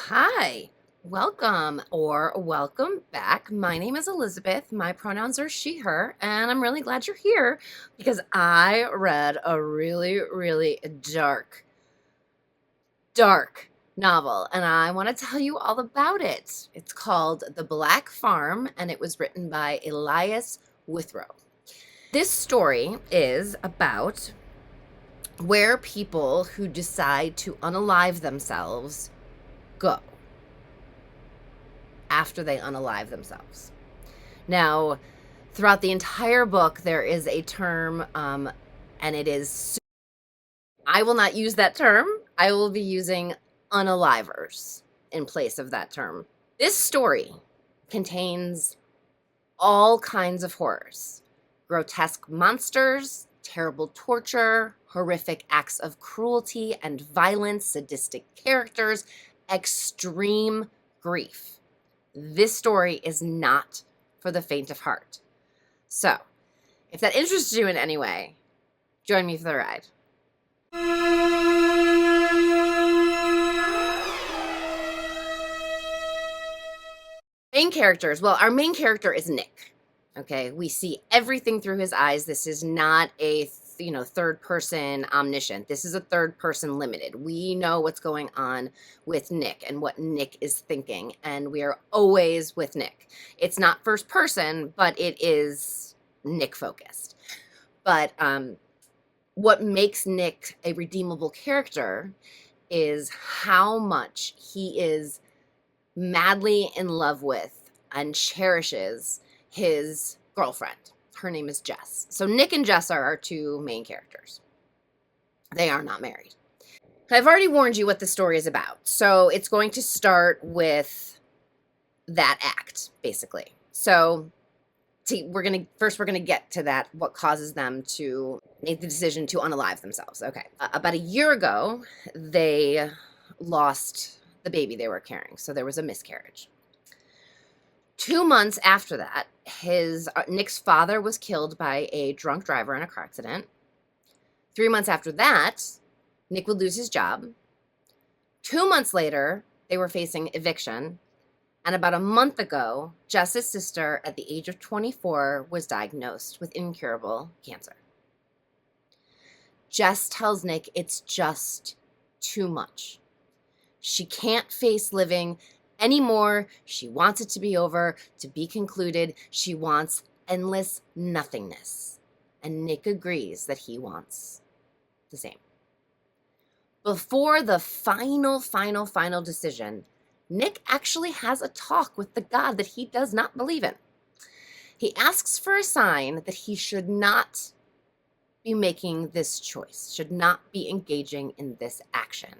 Hi, welcome or welcome back. My name is Elizabeth. My pronouns are she, her, and I'm really glad you're here because I read a really dark novel and I want to tell you all about it. It's called The Black Farm and it was written by Elias Witherow. This story is about where people who decide to unalive themselves go after they unalive themselves. Now, throughout the entire book, there is a term, and it is, I will not use that term. I will be using unalivers in place of that term. This story contains all kinds of horrors, grotesque monsters, terrible torture, horrific acts of cruelty and violence, sadistic characters, extreme grief. This story is not for the faint of heart. So, if that interests you in any way, join me for the ride. Main characters. Well, our main character is Nick. Okay, we see everything through his eyes. This is not a third person omniscient. This is a third person limited. We know what's going on with Nick and what Nick is thinking, and we are always with Nick. It's not first person, but it is Nick focused. But what makes Nick a redeemable character is how much he is madly in love with and cherishes his girlfriend. Her name is Jess. So Nick and Jess are our two main characters. They are not married. I've already warned you what the story is about. So it's going to start with that act, basically. So we're gonna get to that, what causes them to make the decision to unalive themselves. Okay. About a year ago, they lost the baby they were carrying. So there was a miscarriage. 2 months after that, Nick's father was killed by a drunk driver in a car accident. 3 months after that, Nick would lose his job. 2 months later, they were facing eviction. And about a month ago, Jess's sister, at the age of 24, was diagnosed with incurable cancer. Jess tells Nick it's just too much. She can't face living anymore. She wants it to be over, to be concluded. She wants endless nothingness. And Nick agrees that he wants the same. Before the final decision, Nick actually has a talk with the God that he does not believe in. He asks for a sign that he should not be making this choice, should not be engaging in this action.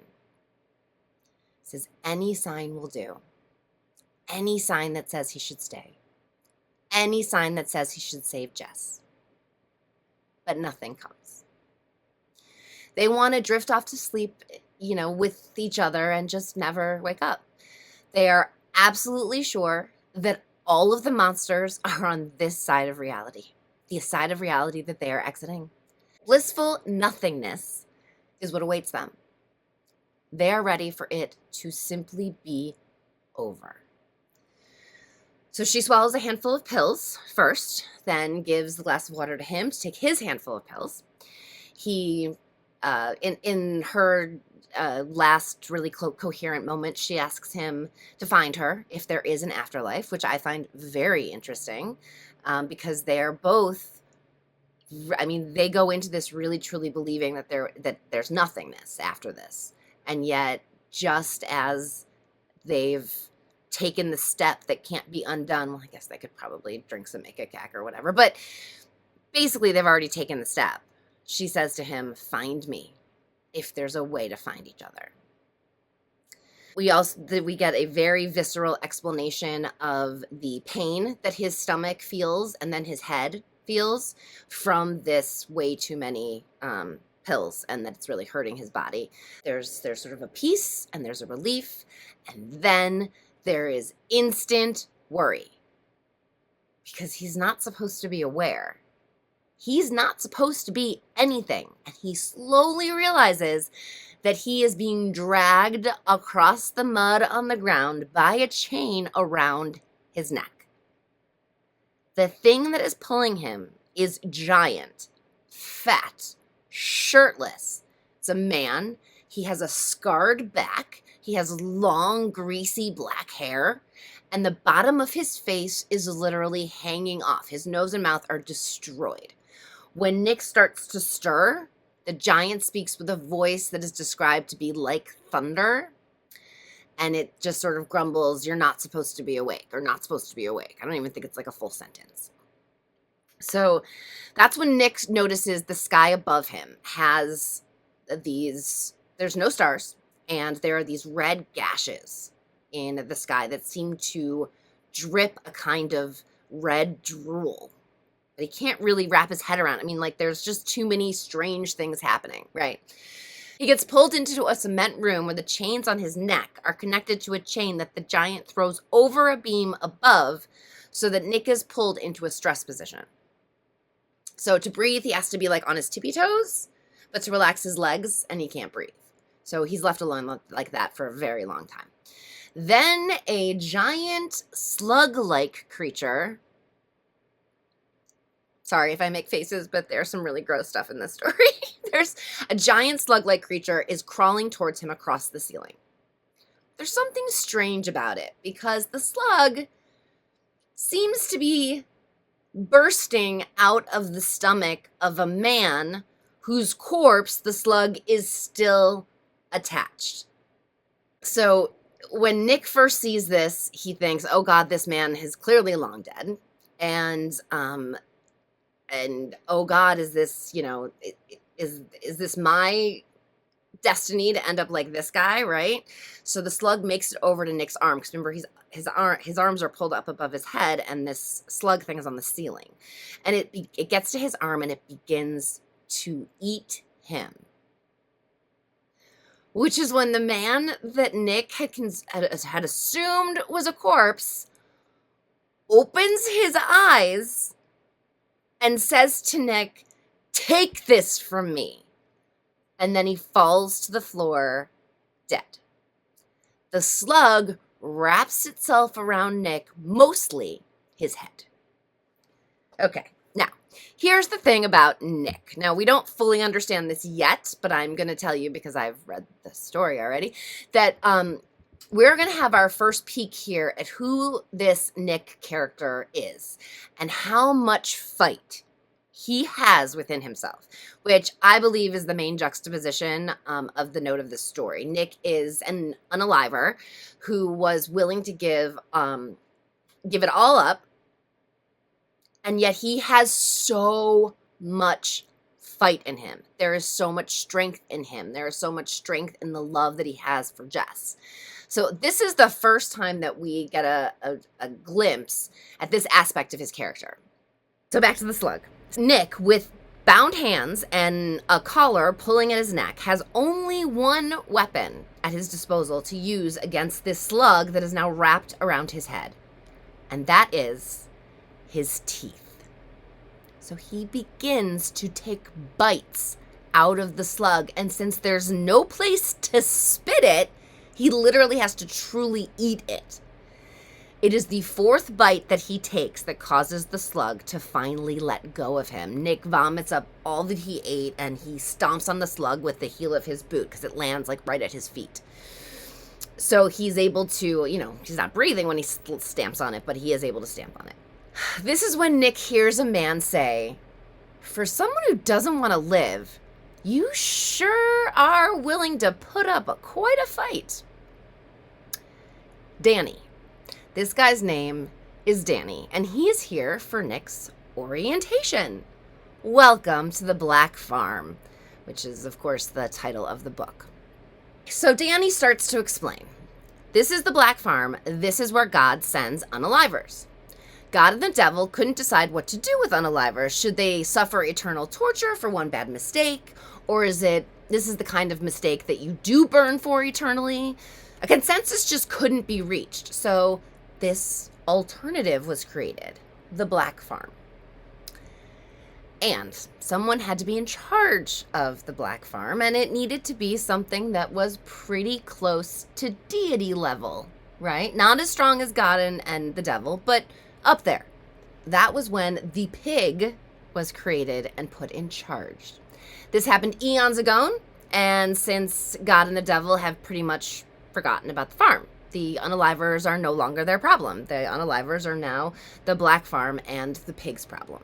He says any sign will do. Any sign that says he should stay. Any sign that says he should save Jess. But nothing comes. They want to drift off to sleep, with each other and just never wake up. They are absolutely sure that all of the monsters are on this side of reality, the side of reality that they are exiting. Blissful nothingness is what awaits them. They are ready for it to simply be over. So she swallows a handful of pills first, then gives the glass of water to him to take his handful of pills. He, in her last really coherent moment, she asks him to find her if there is an afterlife, which I find very interesting, because they're both, they go into this really truly believing that there's nothingness after this. And yet, just as they've taken the step that can't be undone, well, I guess they could probably drink some Ipecac or whatever, but basically they've already taken the step. She says to him, find me if there's a way to find each other. We get a very visceral explanation of the pain that his stomach feels and then his head feels from this way too many pills, and that it's really hurting his body. There's sort of a peace and there's a relief, and then there is instant worry because he's not supposed to be aware. He's not supposed to be anything. And he slowly realizes that he is being dragged across the mud on the ground by a chain around his neck. The thing that is pulling him is giant, fat, shirtless. It's a man. He has a scarred back. He has long, greasy black hair. And the bottom of his face is literally hanging off. His nose and mouth are destroyed. When Nick starts to stir, the giant speaks with a voice that is described to be like thunder. And it just sort of grumbles, "You're not supposed to be awake," or "not supposed to be awake." I don't even think it's like a full sentence. So that's when Nick notices the sky above him has there's no stars, and there are these red gashes in the sky that seem to drip a kind of red drool. But he can't really wrap his head around. I mean, like, there's just too many strange things happening, right? He gets pulled into a cement room where the chains on his neck are connected to a chain that the giant throws over a beam above so that Nick is pulled into a stress position. So to breathe, he has to be like on his tippy toes, but to relax his legs, and he can't breathe. So he's left alone like that for a very long time. Then a giant slug-like creature. Sorry if I make faces, but there's some really gross stuff in this story. There's a giant slug-like creature is crawling towards him across the ceiling. There's something strange about it because the slug seems to be bursting out of the stomach of a man whose corpse the slug is still attached. So when Nick first sees this, he thinks, "Oh God, this man is clearly long dead." And oh God, is this, is this my destiny to end up like this guy, right? So the slug makes it over to Nick's arm, because remember, his arms are pulled up above his head, and this slug thing is on the ceiling. And it gets to his arm, and it begins to eat him. Which is when the man that Nick had assumed was a corpse opens his eyes and says to Nick, "Take this from me." And then he falls to the floor dead. The slug wraps itself around Nick, mostly his head. Okay, now, here's the thing about Nick. Now, we don't fully understand this yet, but I'm going to tell you, because I've read the story already, that we're going to have our first peek here at who this Nick character is and how much fight he has within himself, which I believe is the main juxtaposition of the note of this story. Nick is an unaliver who was willing to give it all up, and yet he has so much fight in him. There is so much strength in him. There is so much strength in the love that he has for Jess. So this is the first time that we get a glimpse at this aspect of his character. So back to the slug. Nick, with bound hands and a collar pulling at his neck, has only one weapon at his disposal to use against this slug that is now wrapped around his head. And that is his teeth. So he begins to take bites out of the slug, and since there's no place to spit it, he literally has to truly eat it. It is the fourth bite that he takes that causes the slug to finally let go of him. Nick vomits up all that he ate, and he stomps on the slug with the heel of his boot because it lands like right at his feet. So he's able to, he's not breathing when he stamps on it, but he is able to stamp on it. This is when Nick hears a man say, "For someone who doesn't want to live, you sure are willing to put up quite a fight." Danny. This guy's name is Danny, and he is here for Nick's orientation. Welcome to the Black Farm, which is, of course, the title of the book. So Danny starts to explain. This is the Black Farm. This is where God sends unalivers. God and the devil couldn't decide what to do with unalivers. Should they suffer eternal torture for one bad mistake? Or is it, this is the kind of mistake that you do burn for eternally? A consensus just couldn't be reached. So this alternative was created, the Black Farm. And someone had to be in charge of the black farm, and it needed to be something that was pretty close to deity level, right? Not as strong as God and the devil, but up there. That was when the pig was created and put in charge. This happened eons ago, and since God and the devil have pretty much forgotten about the farm, the unalivers are no longer their problem. The unalivers are now the black farm and the pig's problem.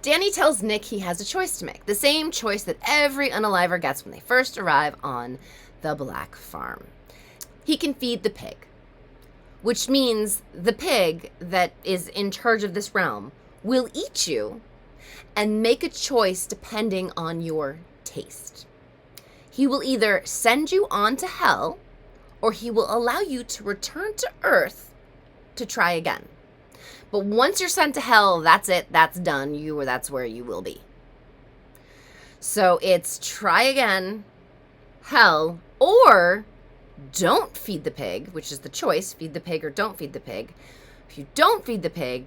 Danny tells Nick he has a choice to make, the same choice that every unaliver gets when they first arrive on the black farm. He can feed the pig, which means the pig that is in charge of this realm will eat you and make a choice depending on your taste. He will either send you on to hell, or he will allow you to return to Earth to try again. But once you're sent to hell, that's it. That's done. That's where you will be. So it's try again, hell, or don't feed the pig, which is the choice, feed the pig or don't feed the pig. If you don't feed the pig,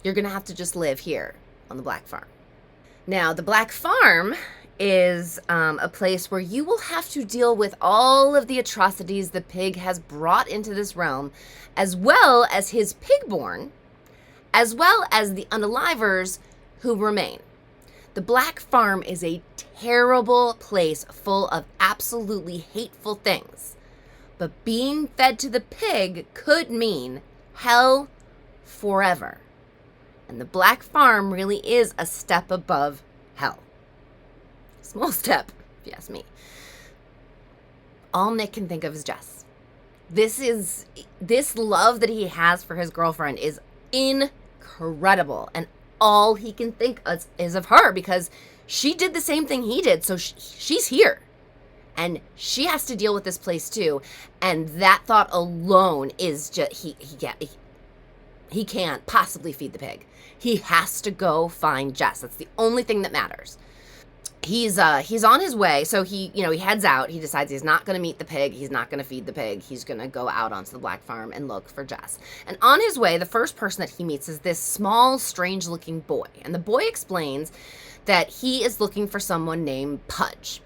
you're going to have to just live here on the black farm. Now, the black farm is a place where you will have to deal with all of the atrocities the pig has brought into this realm, as well as his pigborn, as well as the unalivers who remain. The black farm is a terrible place full of absolutely hateful things, but being fed to the pig could mean hell forever. And the black farm really is a step above hell. Small step, if you ask me. All Nick can think of is Jess. This love that he has for his girlfriend is incredible, and all he can think is of her, because she did the same thing he did, so she's here, and she has to deal with this place too, and that thought alone is just he can't possibly feed the pig. He has to go find Jess. That's the only thing that matters. He's on his way, so he heads out. He decides he's not going to meet the pig. He's not going to feed the pig. He's going to go out onto the black farm and look for Jess. And on his way, the first person that he meets is this small, strange-looking boy. And the boy explains that he is looking for someone named Pudge.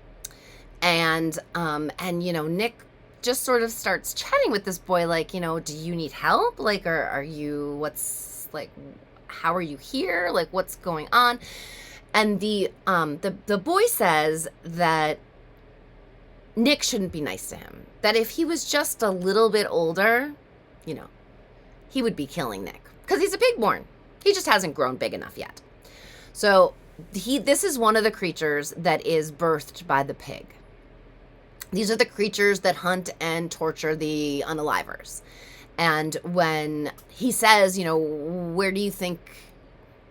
And Nick just sort of starts chatting with this boy, like, do you need help? Like, are you, how are you here? Like, what's going on? And the boy says that Nick shouldn't be nice to him. That if he was just a little bit older, he would be killing Nick. Because he's a pigborn. He just hasn't grown big enough yet. So this is one of the creatures that is birthed by the pig. These are the creatures that hunt and torture the unalivers. And when he says, where do you think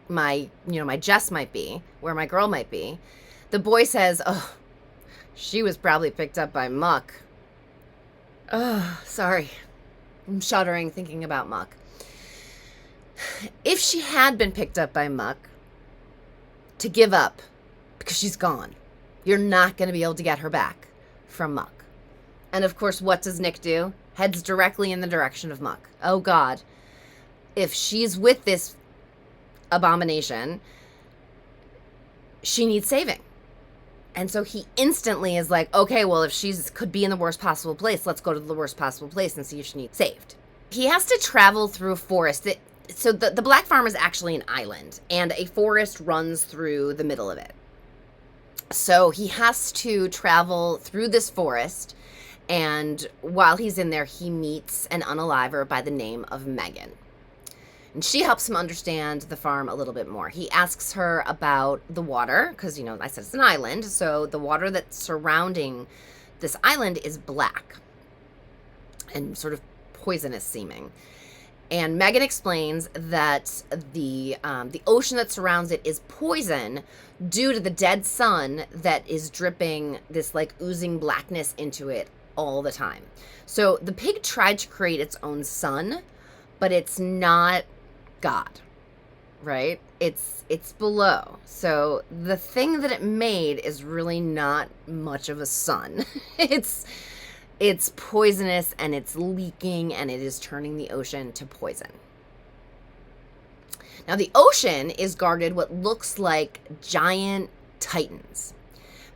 my Jess might be, where my girl might be, the boy says, oh, she was probably picked up by Muck. Oh, sorry. I'm shuddering thinking about Muck. If she had been picked up by Muck, to give up, because she's gone. You're not going to be able to get her back from Muck. And of course, what does Nick do? Heads directly in the direction of Muck. Oh God. If she's with this abomination, she needs saving. And so he instantly is like, okay, well, if she's could be in the worst possible place, let's go to the worst possible place and see if she needs saved. He has to travel through a forest. So the black farm is actually an island, and a forest runs through the middle of it. So he has to travel through this forest, and while he's in there, he meets an unaliver by the name of Megan. And she helps him understand the farm a little bit more. He asks her about the water, because, I said it's an island, so the water that's surrounding this island is black and sort of poisonous seeming. And Megan explains that the ocean that surrounds it is poison due to the dead sun that is dripping this oozing blackness into it all the time. So the pig tried to create its own sun, but it's not God, right? It's below. So the thing that it made is really not much of a sun. It's poisonous, and it's leaking, and it is turning the ocean to poison. Now, the ocean is guarded what looks like giant titans.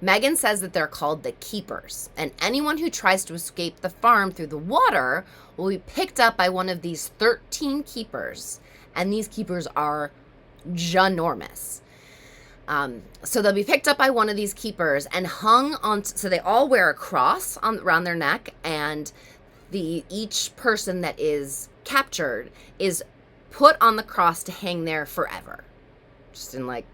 Megan says that they're called the keepers, and anyone who tries to escape the farm through the water will be picked up by one of these 13 keepers, and these keepers are ginormous. So they'll be picked up by one of these keepers and hung on. So they all wear a cross around their neck, and each person that is captured is put on the cross to hang there forever, just in like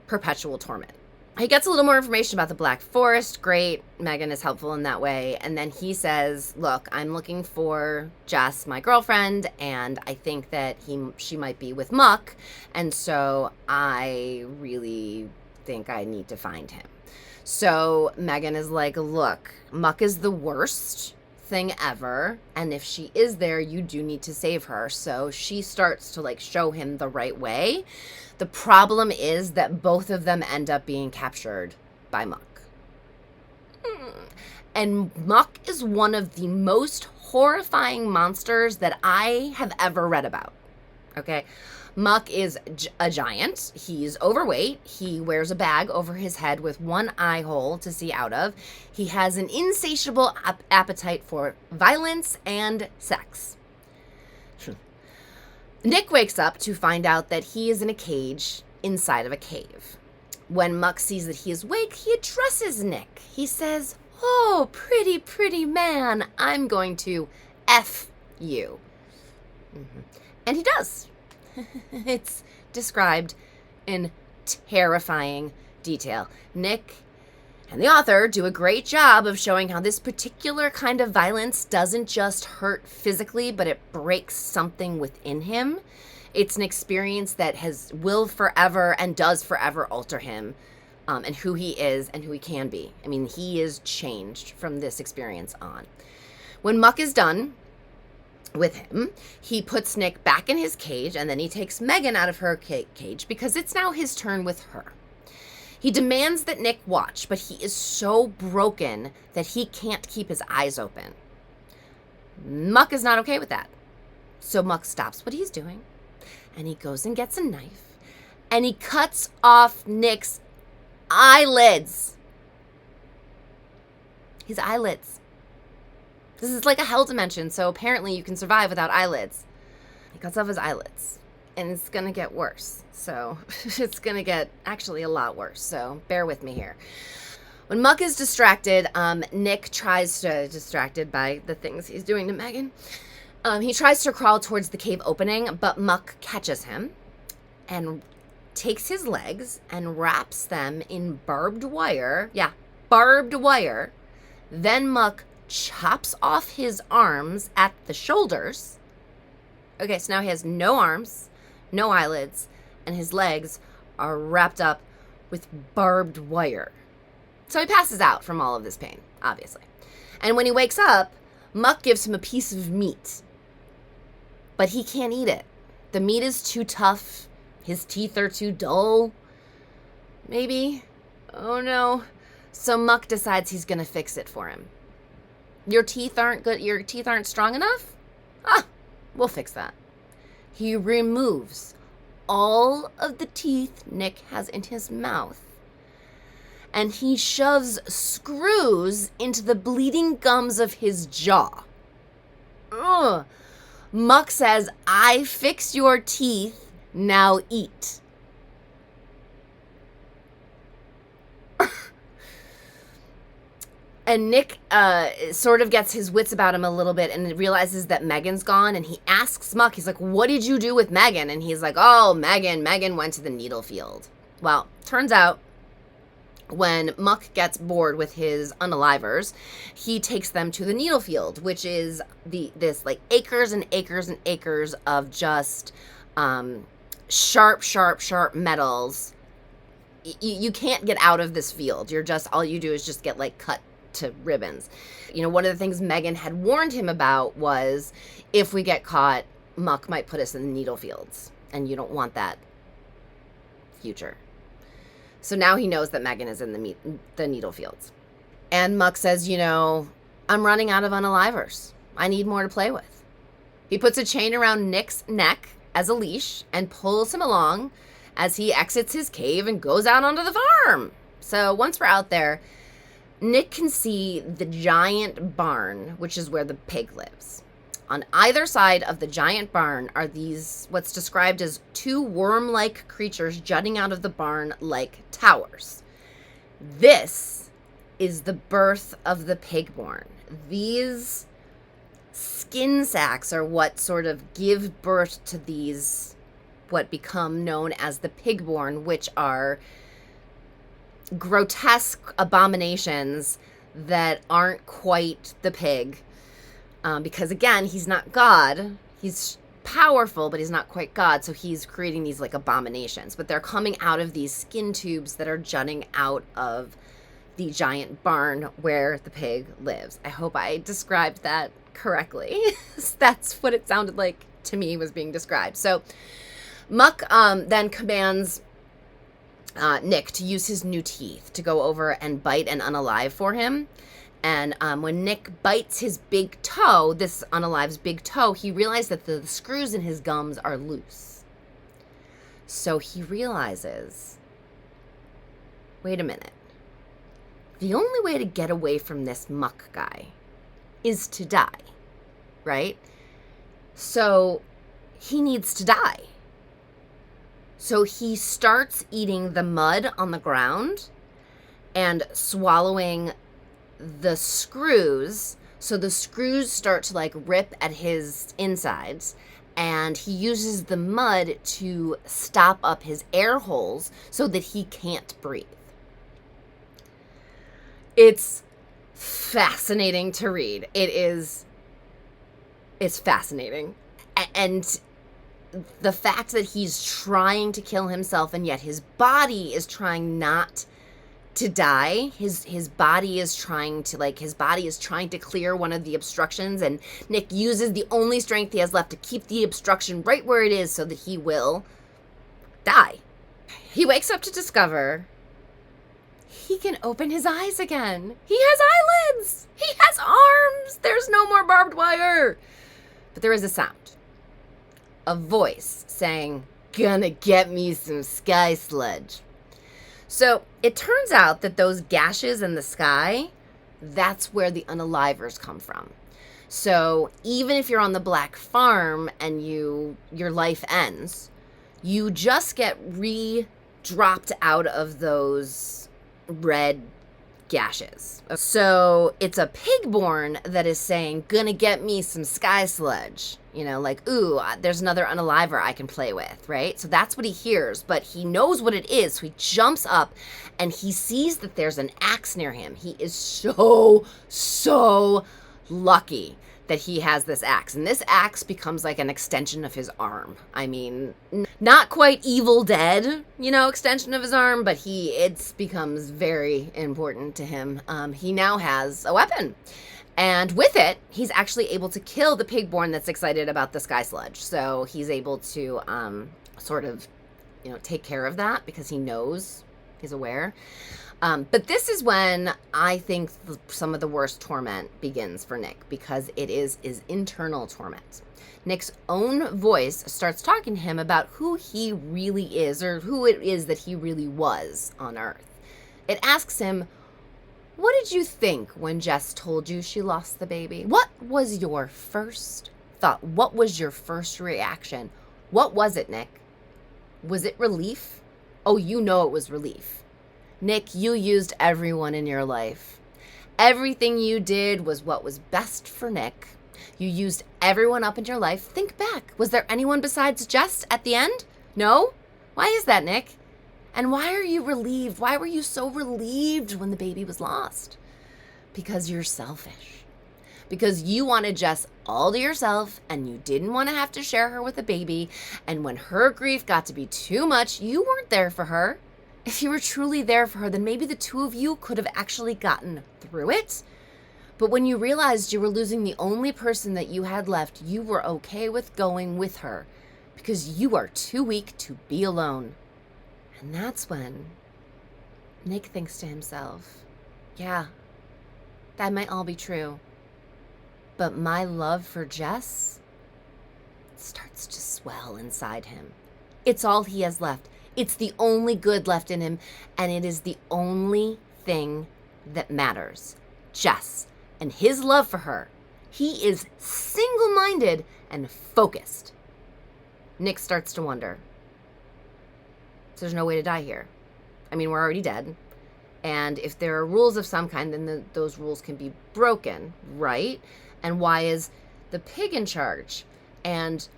perpetual torment. He gets a little more information about the Black Forest. Great. Megan is helpful in that way. And then he says, look, I'm looking for Jess, my girlfriend, and I think that she might be with Muck. And so I really think I need to find him. So Megan is like, look, Muck is the worst thing ever. And if she is there, you do need to save her. So she starts to like show him the right way. The problem is that both of them end up being captured by Muck. And Muck is one of the most horrifying monsters that I have ever read about. Okay? Muck is a giant. He's overweight. He wears a bag over his head with one eye hole to see out of. He has an insatiable appetite for violence and sex. Nick wakes up to find out that he is in a cage inside of a cave. When Muck sees that he is awake, he addresses Nick. He says, oh, pretty, pretty man, I'm going to F you. And he does. It's described in terrifying detail. Nick and the author do a great job of showing how this particular kind of violence doesn't just hurt physically, but it breaks something within him. It's an experience that will forever and does forever alter him, and who he is and who he can be. I mean, he is changed from this experience on. When Muck is done with him, he puts Nick back in his cage, and then he takes Megan out of her cage because it's now his turn with her. He demands that Nick watch, but he is so broken that he can't keep his eyes open. Muck is not okay with that. So Muck stops what he's doing, and he goes and gets a knife, and he cuts off Nick's eyelids. His eyelids. This is like a hell dimension, so apparently you can survive without eyelids. He cuts off his eyelids. And it's going to get worse. So it's going to get actually a lot worse. So bear with me here. When Muck is distracted, Nick distracted by the things he's doing to Megan, he tries to crawl towards the cave opening, but Muck catches him and takes his legs and wraps them in barbed wire. Yeah, barbed wire. Then Muck chops off his arms at the shoulders. Okay, so now he has no arms, no eyelids, and his legs are wrapped up with barbed wire. So he passes out from all of this pain, obviously. And when he wakes up, Muck gives him a piece of meat. But he can't eat it. The meat is too tough. His teeth are too dull. Maybe. Oh no. So Muck decides he's going to fix it for him. Your teeth aren't good. Your teeth aren't strong enough? We'll fix that. He removes all of the teeth Nick has in his mouth, and he shoves screws into the bleeding gums of his jaw. Ugh. Muck says, I fix your teeth, now eat. And Nick sort of gets his wits about him a little bit and realizes that Megan's gone. And he asks Muck, he's like, what did you do with Megan? And he's like, oh, Megan went to the needle field. Well, turns out when Muck gets bored with his unalivers, he takes them to the needle field, which is this like acres and acres and acres of just sharp metals. You can't get out of this field. All you do is just get like cut to ribbons. You know, one of the things Megan had warned him about was if we get caught, Muck might put us in the needle fields, and you don't want that future. So now he knows that Megan is in the needle fields. And Muck says, you know, I'm running out of unalivers. I need more to play with. He puts a chain around Nick's neck as a leash and pulls him along as he exits his cave and goes out onto the farm. So once we're out there, Nick can see the giant barn, which is where the pig lives. On either side of the giant barn are these, what's described as two worm-like creatures jutting out of the barn like towers. This is the birth of the pigborn. These skin sacs are what sort of give birth to these, what become known as the pigborn, which are grotesque abominations that aren't quite the pig. Because again, he's not God. He's powerful, but he's not quite God. So he's creating these like abominations, but they're coming out of these skin tubes that are jutting out of the giant barn where the pig lives. I hope I described that correctly. That's what it sounded like to me was being described. So Muck then commands Nick to use his new teeth to go over and bite an unalive for him. And when Nick bites his big toe, this unalive's big toe, he realized that the screws in his gums are loose. So he realizes, wait a minute. The only way to get away from this Muck guy is to die, right? So he needs to die. So he starts eating the mud on the ground and swallowing the screws. So the screws start to like rip at his insides, and he uses the mud to stop up his air holes so that he can't breathe. It's fascinating to read. It's fascinating. And the fact that he's trying to kill himself and yet his body is trying not to die. His body is trying to clear one of the obstructions, and Nick uses the only strength he has left to keep the obstruction right where it is so that he will die. He wakes up to discover he can open his eyes again. He has eyelids. He has arms. There's no more barbed wire. But there is a sound. A voice saying, "Gonna get me some sky sludge." So it turns out that those gashes in the sky, that's where the unalivers come from. So even if you're on the black farm and your life ends, you just get re-dropped out of those red gashes. So it's a pigborn that is saying, "Gonna get me some sky sludge." You know, like, ooh, there's another unaliver I can play with, right? So that's what he hears, but he knows what it is. So he jumps up and he sees that there's an axe near him. He is so lucky that he has this axe. And this axe becomes like an extension of his arm. I mean, not quite Evil Dead, extension of his arm, but it becomes very important to him. He now has a weapon. And with it, he's actually able to kill the pigborn that's excited about the sky sludge. So he's able to take care of that because he knows, he's aware. But this is when I think some of the worst torment begins for Nick, because it is his internal torment. Nick's own voice starts talking to him about who he really is, or who it is that he really was on Earth. It asks him, "What did you think when Jess told you she lost the baby? What was your first thought? What was your first reaction? What was it, Nick? Was it relief? Oh, you know it was relief. Nick, you used everyone in your life. Everything you did was what was best for Nick. You used everyone up in your life. Think back. Was there anyone besides Jess at the end? No? Why is that, Nick? And why are you relieved? Why were you so relieved when the baby was lost? Because you're selfish. Because you wanted Jess all to yourself, and you didn't want to have to share her with a baby. And when her grief got to be too much, you weren't there for her. If you were truly there for her, then maybe the two of you could have actually gotten through it. But when you realized you were losing the only person that you had left, you were okay with going with her because you are too weak to be alone." And that's when Nick thinks to himself, yeah, that might all be true, but my love for Jess, starts to swell inside him. It's all he has left. It's the only good left in him, and it is the only thing that matters. Jess and his love for her. He is single-minded and focused. Nick starts to wonder. So there's no way to die here. I mean, we're already dead. And if there are rules of some kind, then those rules can be broken, right? And why is the pig in charge? And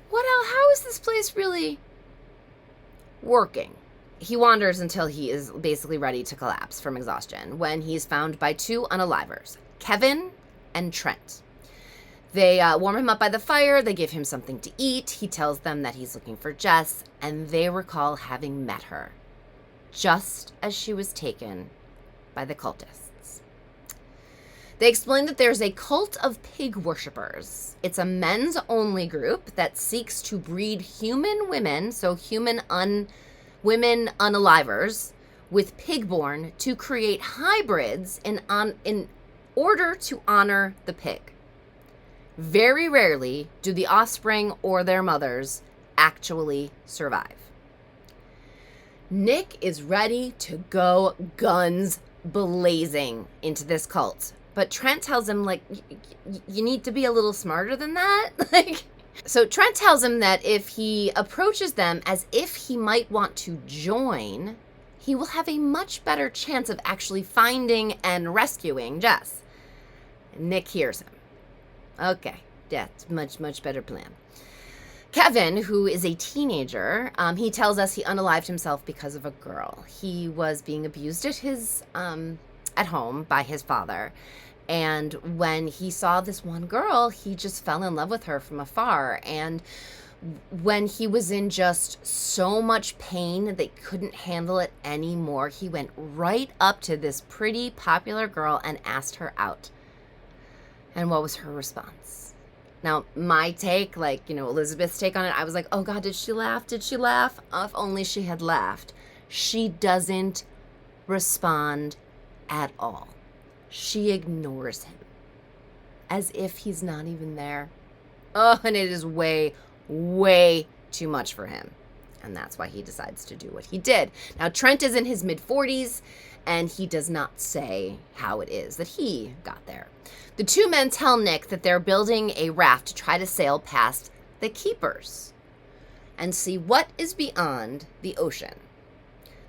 what else? How is this place really working? He wanders until he is basically ready to collapse from exhaustion when he's found by two unalivers, Kevin and Trent. They warm him up by the fire. They give him something to eat. He tells them that he's looking for Jess, and they recall having met her just as she was taken by the cultists. They explain that there's a cult of pig worshippers. It's a men's-only group that seeks to breed human women, so women unalivers, with pig-born to create hybrids in order to honor the pig. Very rarely do the offspring or their mothers actually survive. Nick is ready to go guns blazing into this cult. But Trent tells him, like, you need to be a little smarter than that. So Trent tells him that if he approaches them as if he might want to join, he will have a much better chance of actually finding and rescuing Jess. Nick hears him. Okay, that's much better plan. Kevin, who is a teenager, he tells us he unalived himself because of a girl. He was being abused at home by his father. And when he saw this one girl, he just fell in love with her from afar. And when he was in just so much pain that they couldn't handle it anymore, he went right up to this pretty popular girl and asked her out. And what was her response? Now, my take, Elizabeth's take on it, I was like, oh God, did she laugh? Did she laugh? If only she had laughed. She doesn't respond at all. She ignores him as if he's not even there. Oh, and it is way, way too much for him. And that's why he decides to do what he did. Now, Trent is in his mid-40s, and he does not say how it is that he got there. The two men tell Nick that they're building a raft to try to sail past the keepers and see what is beyond the ocean.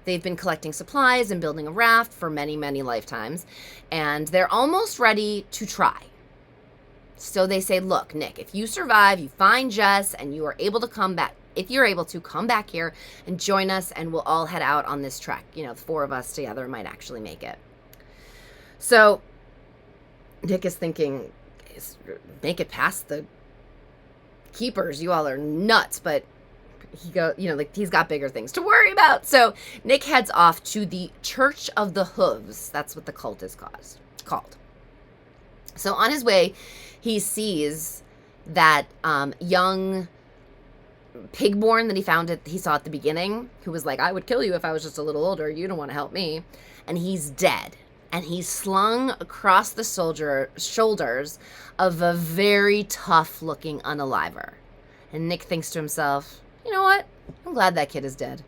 They've been collecting supplies and building a raft for many, many lifetimes, and they're almost ready to try. So they say, look, Nick, if you survive, you find Jess, and you are able to come back, if you're able to come back here and join us, and we'll all head out on this trek. The four of us together might actually make it. So Nick is thinking, make it past the keepers. You all are nuts, but he's got bigger things to worry about. So Nick heads off to the Church of the Hooves. That's what the cult is called. So on his way, he sees that young pigborn that he saw at the beginning, who was like, I would kill you if I was just a little older. You don't want to help me. And he's dead. And he's slung across the shoulders of a very tough-looking unaliver. And Nick thinks to himself, you know what? I'm glad that kid is dead.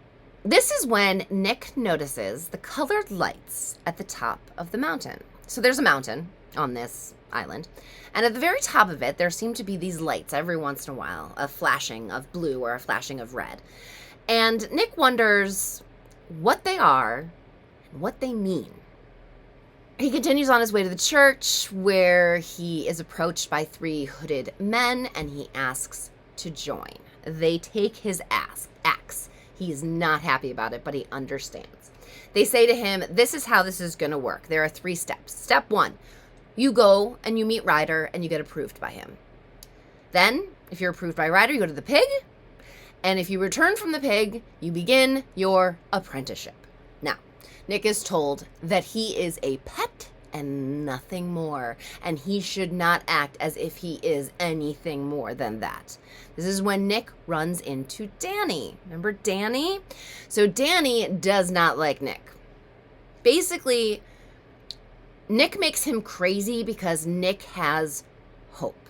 This is when Nick notices the colored lights at the top of the mountain. So there's a mountain on this island. And at the very top of it, there seem to be these lights every once in a while, a flashing of blue or a flashing of red. And Nick wonders what they are and what they mean. He continues on his way to the church, where he is approached by three hooded men, and he asks to join. They take his axe. He is not happy about it, but he understands. They say to him, this is how this is going to work. There are 3 steps. Step 1, you go and you meet Ryder, and you get approved by him. Then, if you're approved by Ryder, you go to the pig, and if you return from the pig, you begin your apprenticeship. Now, Nick is told that he is a pet and nothing more, and he should not act as if he is anything more than that. This is when Nick runs into Danny. Remember Danny? So Danny does not like Nick. Basically, Nick makes him crazy because Nick has hope.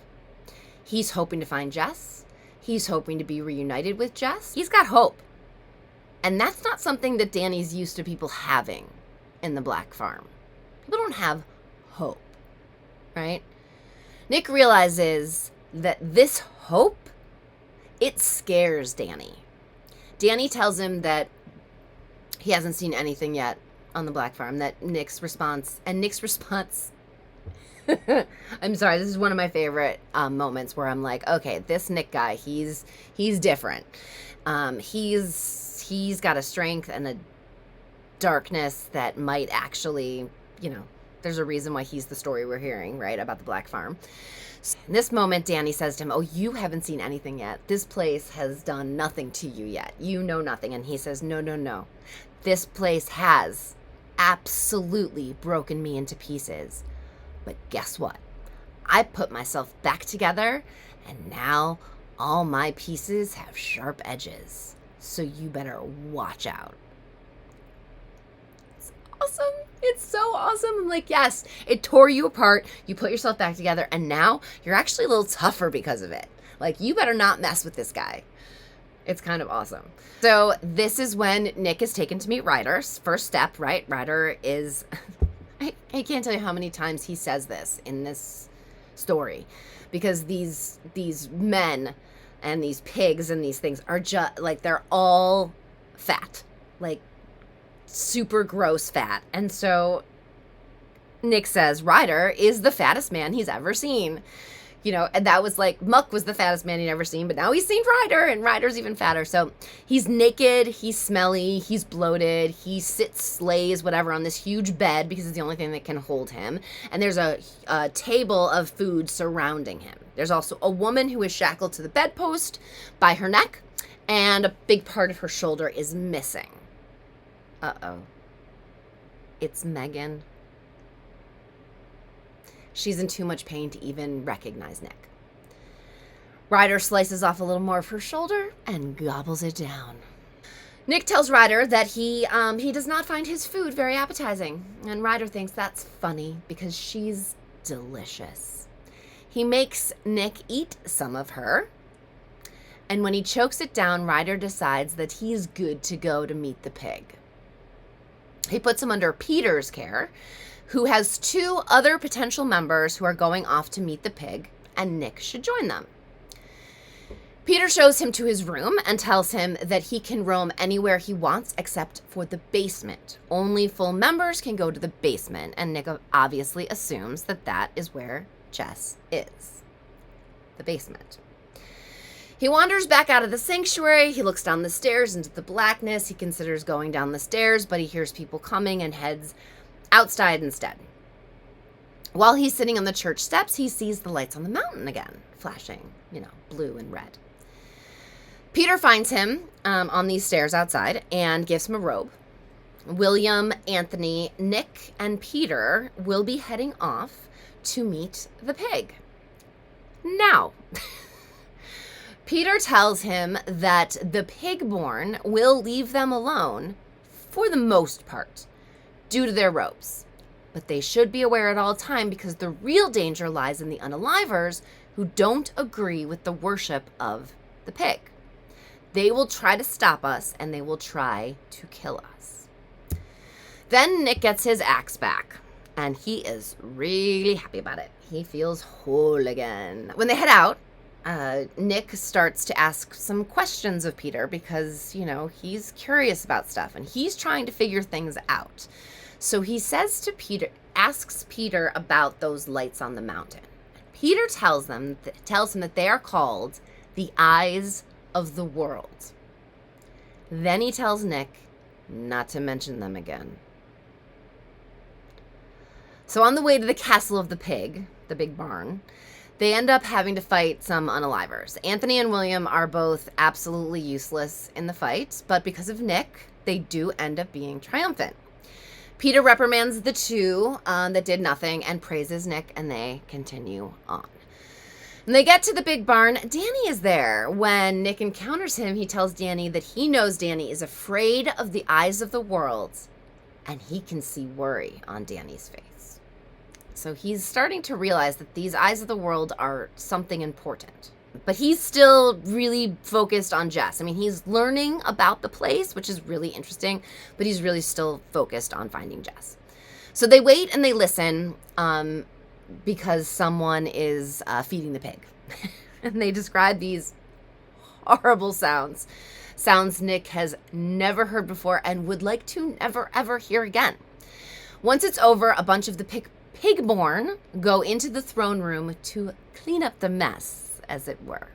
He's hoping to find Jess. He's hoping to be reunited with Jess. He's got hope. And that's not something that Danny's used to people having in the Black Farm. People don't have hope, right? Nick realizes that this hope, it scares Danny. Danny tells him that he hasn't seen anything yet on the Black Farm, that Nick's response, I'm sorry, this is one of my favorite moments where I'm like, okay, this Nick guy, he's different. He's got a strength and a darkness that might actually, there's a reason why he's the story we're hearing, right, about the Black Farm. So in this moment, Danny says to him, oh, you haven't seen anything yet. This place has done nothing to you yet. You know nothing. And he says, no. This place has absolutely broken me into pieces. But guess what? I put myself back together, and now all my pieces have sharp edges. So you better watch out. It's awesome. It's so awesome. I'm like, yes, it tore you apart. You put yourself back together, and now you're actually a little tougher because of it. Like, you better not mess with this guy. It's kind of awesome. So this is when Nick is taken to meet Ryder's first step, right? Ryder is... I can't tell you how many times he says this in this story, because these men and these pigs and these things are just like, they're all fat, like super gross fat. And so Nick says Ryder is the fattest man he's ever seen. And that was like, Muck was the fattest man he'd ever seen, but now he's seen Ryder, and Ryder's even fatter. So he's naked, he's smelly, he's bloated, he slays whatever on this huge bed because it's the only thing that can hold him. And there's a table of food surrounding him. There's also a woman who is shackled to the bedpost by her neck, and a big part of her shoulder is missing. Uh-oh. It's Megan. She's in too much pain to even recognize Nick. Ryder slices off a little more of her shoulder and gobbles it down. Nick tells Ryder that he does not find his food very appetizing, and Ryder thinks that's funny because she's delicious. He makes Nick eat some of her, and when he chokes it down, Ryder decides that he's good to go to meet the pig. He puts him under Peter's care, who has 2 other potential members who are going off to meet the pig, and Nick should join them. Peter shows him to his room and tells him that he can roam anywhere he wants except for the basement. Only full members can go to the basement, and Nick obviously assumes that that is where Jess is. The basement. He wanders back out of the sanctuary. He looks down the stairs into the blackness. He considers going down the stairs, but he hears people coming and heads outside instead. While he's sitting on the church steps, he sees the lights on the mountain again, flashing, blue and red. Peter finds him on these stairs outside and gives him a robe. William, Anthony, Nick, and Peter will be heading off to meet the pig. Now, Peter tells him that the pig-born will leave them alone for the most part, due to their robes. But they should be aware at all time because the real danger lies in the unalivers who don't agree with the worship of the pig. They will try to stop us, and they will try to kill us. Then Nick gets his axe back, and he is really happy about it. He feels whole again. When they head out, Nick starts to ask some questions of Peter because, he's curious about stuff, and he's trying to figure things out. So he asks Peter about those lights on the mountain. Peter tells him that they are called the eyes of the world. Then he tells Nick not to mention them again. So on the way to the castle of the pig, the big barn, they end up having to fight some unalivers. Anthony and William are both absolutely useless in the fight, but because of Nick, they do end up being triumphant. Peter reprimands the 2 that did nothing and praises Nick, and they continue on. When they get to the big barn, Danny is there. When Nick encounters him, he tells Danny that he knows Danny is afraid of the eyes of the world, and he can see worry on Danny's face. So he's starting to realize that these eyes of the world are something important. But he's still really focused on Jess. I mean, he's learning about the place, which is really interesting, but he's really still focused on finding Jess. So they wait and they listen because someone is feeding the pig. And they describe these horrible sounds. Sounds Nick has never heard before and would like to never, ever hear again. Once it's over, a bunch of the pigborn go into the throne room to clean up the mess, as it were.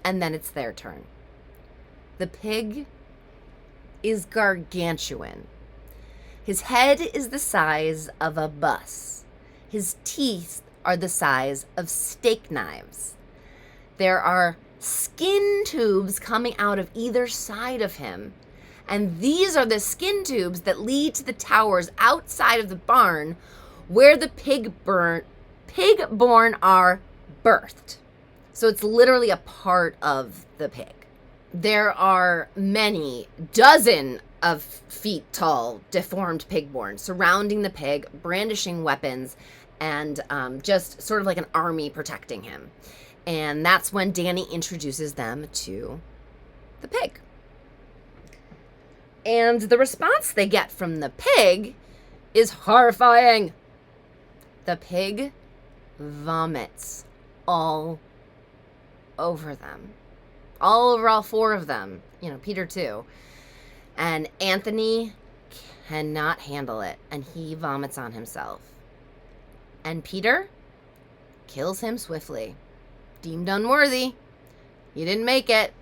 And then it's their turn. The pig is gargantuan. His head is the size of a bus. His teeth are the size of steak knives. There are skin tubes coming out of either side of him. And these are the skin tubes that lead to the towers outside of the barn where the pigborn are birthed. So it's literally a part of the pig. There are many dozen of feet tall, deformed pigborn surrounding the pig, brandishing weapons, and just sort of like an army protecting him. And that's when Danny introduces them to the pig. And the response they get from the pig is horrifying. The pig vomits all over them. All over all four of them. Peter too. And Anthony cannot handle it, and he vomits on himself. And Peter kills him swiftly. Deemed unworthy. You didn't make it.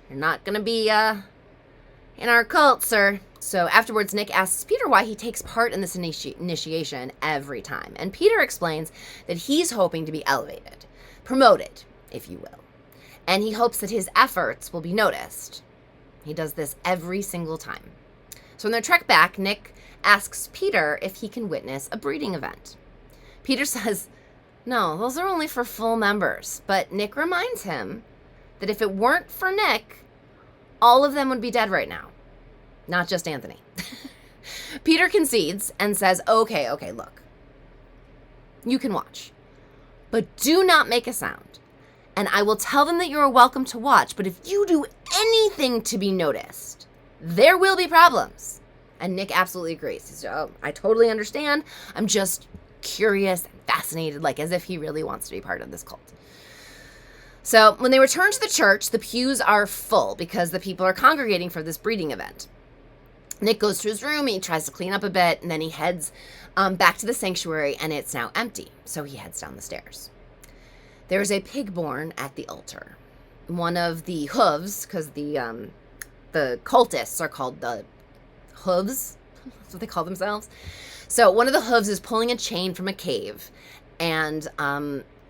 You're not going to be in our cult, sir. So afterwards, Nick asks Peter why he takes part in this initiation every time. And Peter explains that he's hoping to be elevated, promoted, if you will. And he hopes that his efforts will be noticed. He does this every single time. So on their trek back, Nick asks Peter if he can witness a breeding event. Peter says, no, those are only for full members. But Nick reminds him that if it weren't for Nick, all of them would be dead right now. Not just Anthony. Peter concedes and says, okay, look. You can watch. But do not make a sound. And I will tell them that you are welcome to watch. But if you do anything to be noticed, there will be problems. And Nick absolutely agrees. He's, I totally understand. I'm just curious and fascinated, like as if he really wants to be part of this cult. So when they return to the church, the pews are full because the people are congregating for this breeding event. Nick goes to his room, he tries to clean up a bit, and then he heads back to the sanctuary, and it's now empty. So he heads down the stairs. There's a pig born at the altar. One of the hooves, because the cultists are called the hooves. That's what they call themselves. So one of the hooves is pulling a chain from a cave. And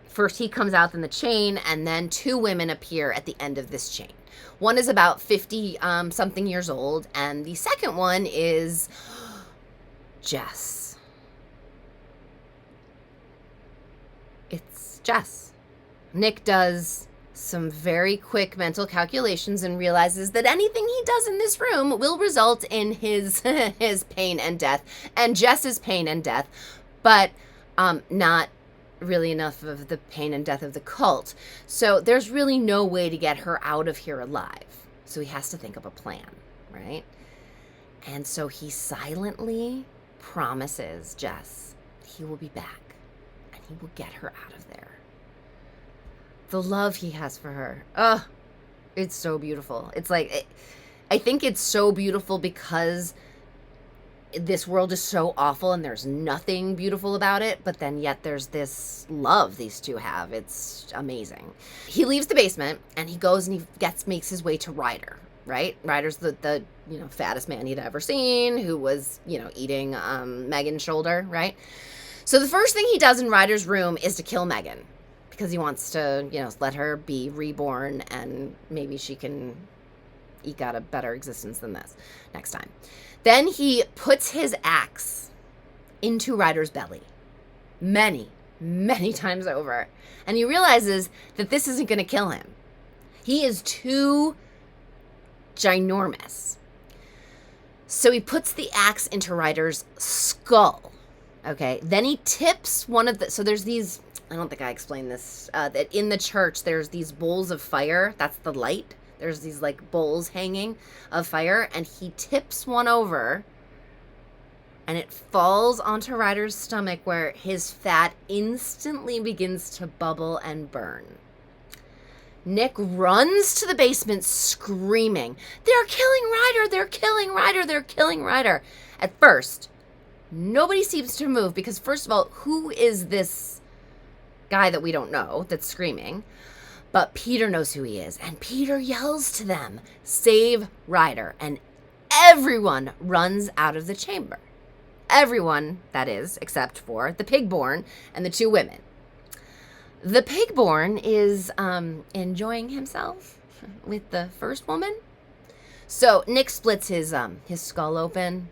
first he comes out in the chain, and then two women appear at the end of this chain. One is about 50-something years old, and the second one is Jess. It's Jess. Nick does some very quick mental calculations and realizes that anything he does in this room will result in his pain and death, and Jess's pain and death, but not really enough of the pain and death of the cult. So there's really no way to get her out of here alive. So he has to think of a plan, right? And so he silently promises Jess he will be back and he will get her out of there. The love he has for her. Oh, it's so beautiful. It's like, I think it's so beautiful because this world is so awful and there's nothing beautiful about it, but then yet there's this love these two have. It's amazing. He leaves the basement and he goes and he makes his way to Ryder, right? Ryder's the fattest man he'd ever seen, who was, eating Megan's shoulder, right? So the first thing he does in Ryder's room is to kill Megan because he wants to, let her be reborn and maybe she can eke out a better existence than this next time. Then he puts his axe into Ryder's belly many, many times over. And he realizes that this isn't going to kill him. He is too ginormous. So he puts the axe into Ryder's skull. Okay. Then he tips one of the, so there's these, I don't think I explained this, that in the church, there's these bowls of fire. That's the light. There's these like bowls hanging of fire, and he tips one over, and it falls onto Ryder's stomach, where his fat instantly begins to bubble and burn. Nick runs to the basement screaming, "They're killing Ryder! They're killing Ryder! They're killing Ryder!" At first, nobody seems to move because, first of all, who is this guy that we don't know that's screaming? But Peter knows who he is, and Peter yells to them, "Save Ryder!" And everyone runs out of the chamber. Everyone, that is, except for the pigborn and the two women. The pigborn is enjoying himself with the first woman. So Nick splits his skull open.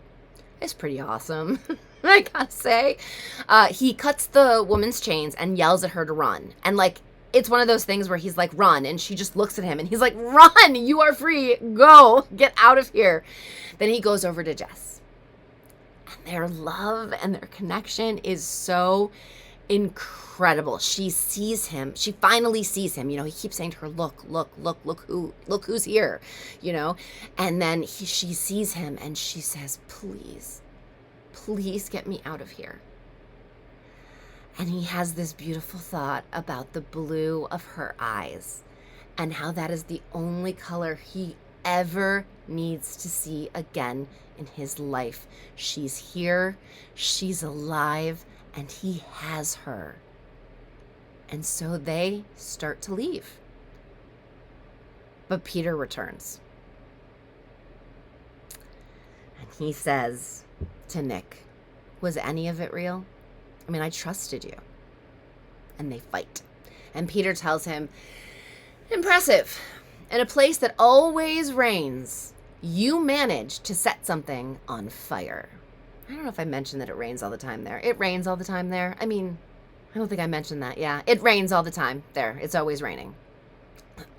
It's pretty awesome, I gotta say. He cuts the woman's chains and yells at her to run. And like, it's one of those things where he's like, "Run," and she just looks at him and he's like, "Run, you are free, go, get out of here." Then he goes over to Jess. And their love and their connection is so incredible. She sees him. She finally sees him. You know, he keeps saying to her, look who's here, you know? And then she sees him and she says, "Please, please get me out of here." And he has this beautiful thought about the blue of her eyes and how that is the only color he ever needs to see again in his life. She's here, she's alive, and he has her. And so they start to leave. But Peter returns. And he says to Nick, "Was any of it real? I mean, I trusted you." And they fight. And Peter tells him, "Impressive. In a place that always rains, you managed to set something on fire." I don't know if I mentioned that it rains all the time there. It rains all the time there. I mean, I don't think I mentioned that. Yeah, it rains all the time there. It's always raining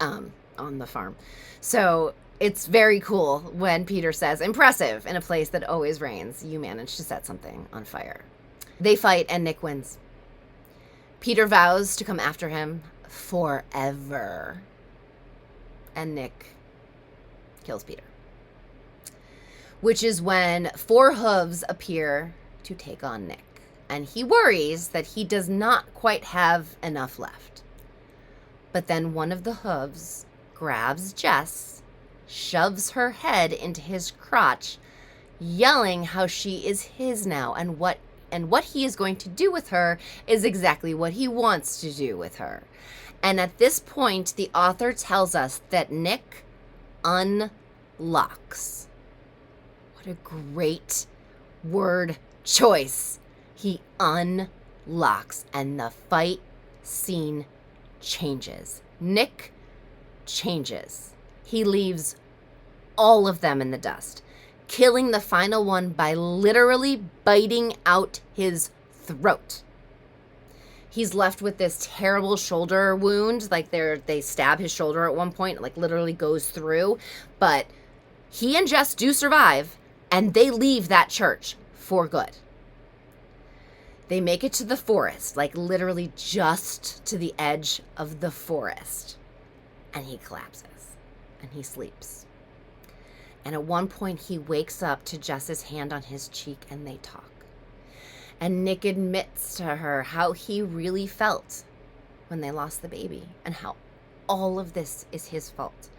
on the farm. So it's very cool when Peter says, "Impressive. In a place that always rains, you managed to set something on fire." They fight and Nick wins. Peter vows to come after him forever. And Nick kills Peter. Which is when 4 hooves appear to take on Nick. And he worries that he does not quite have enough left. But then one of the hooves grabs Jess, shoves her head into his crotch, yelling how she is his now, and what he is going to do with her is exactly what he wants to do with her. And at this point, the author tells us that Nick unlocks. What a great word choice. He unlocks, and the fight scene changes. Nick changes. He leaves all of them in the dust, killing the final one by literally biting out his throat. He's left with this terrible shoulder wound. Like they stab his shoulder at one point, like literally goes through. But he and Jess do survive, and they leave that church for good. They make it to the forest, like literally just to the edge of the forest. And he collapses and he sleeps. And at one point he wakes up to Jess's hand on his cheek and they talk. And Nick admits to her how he really felt when they lost the baby and how all of this is his fault.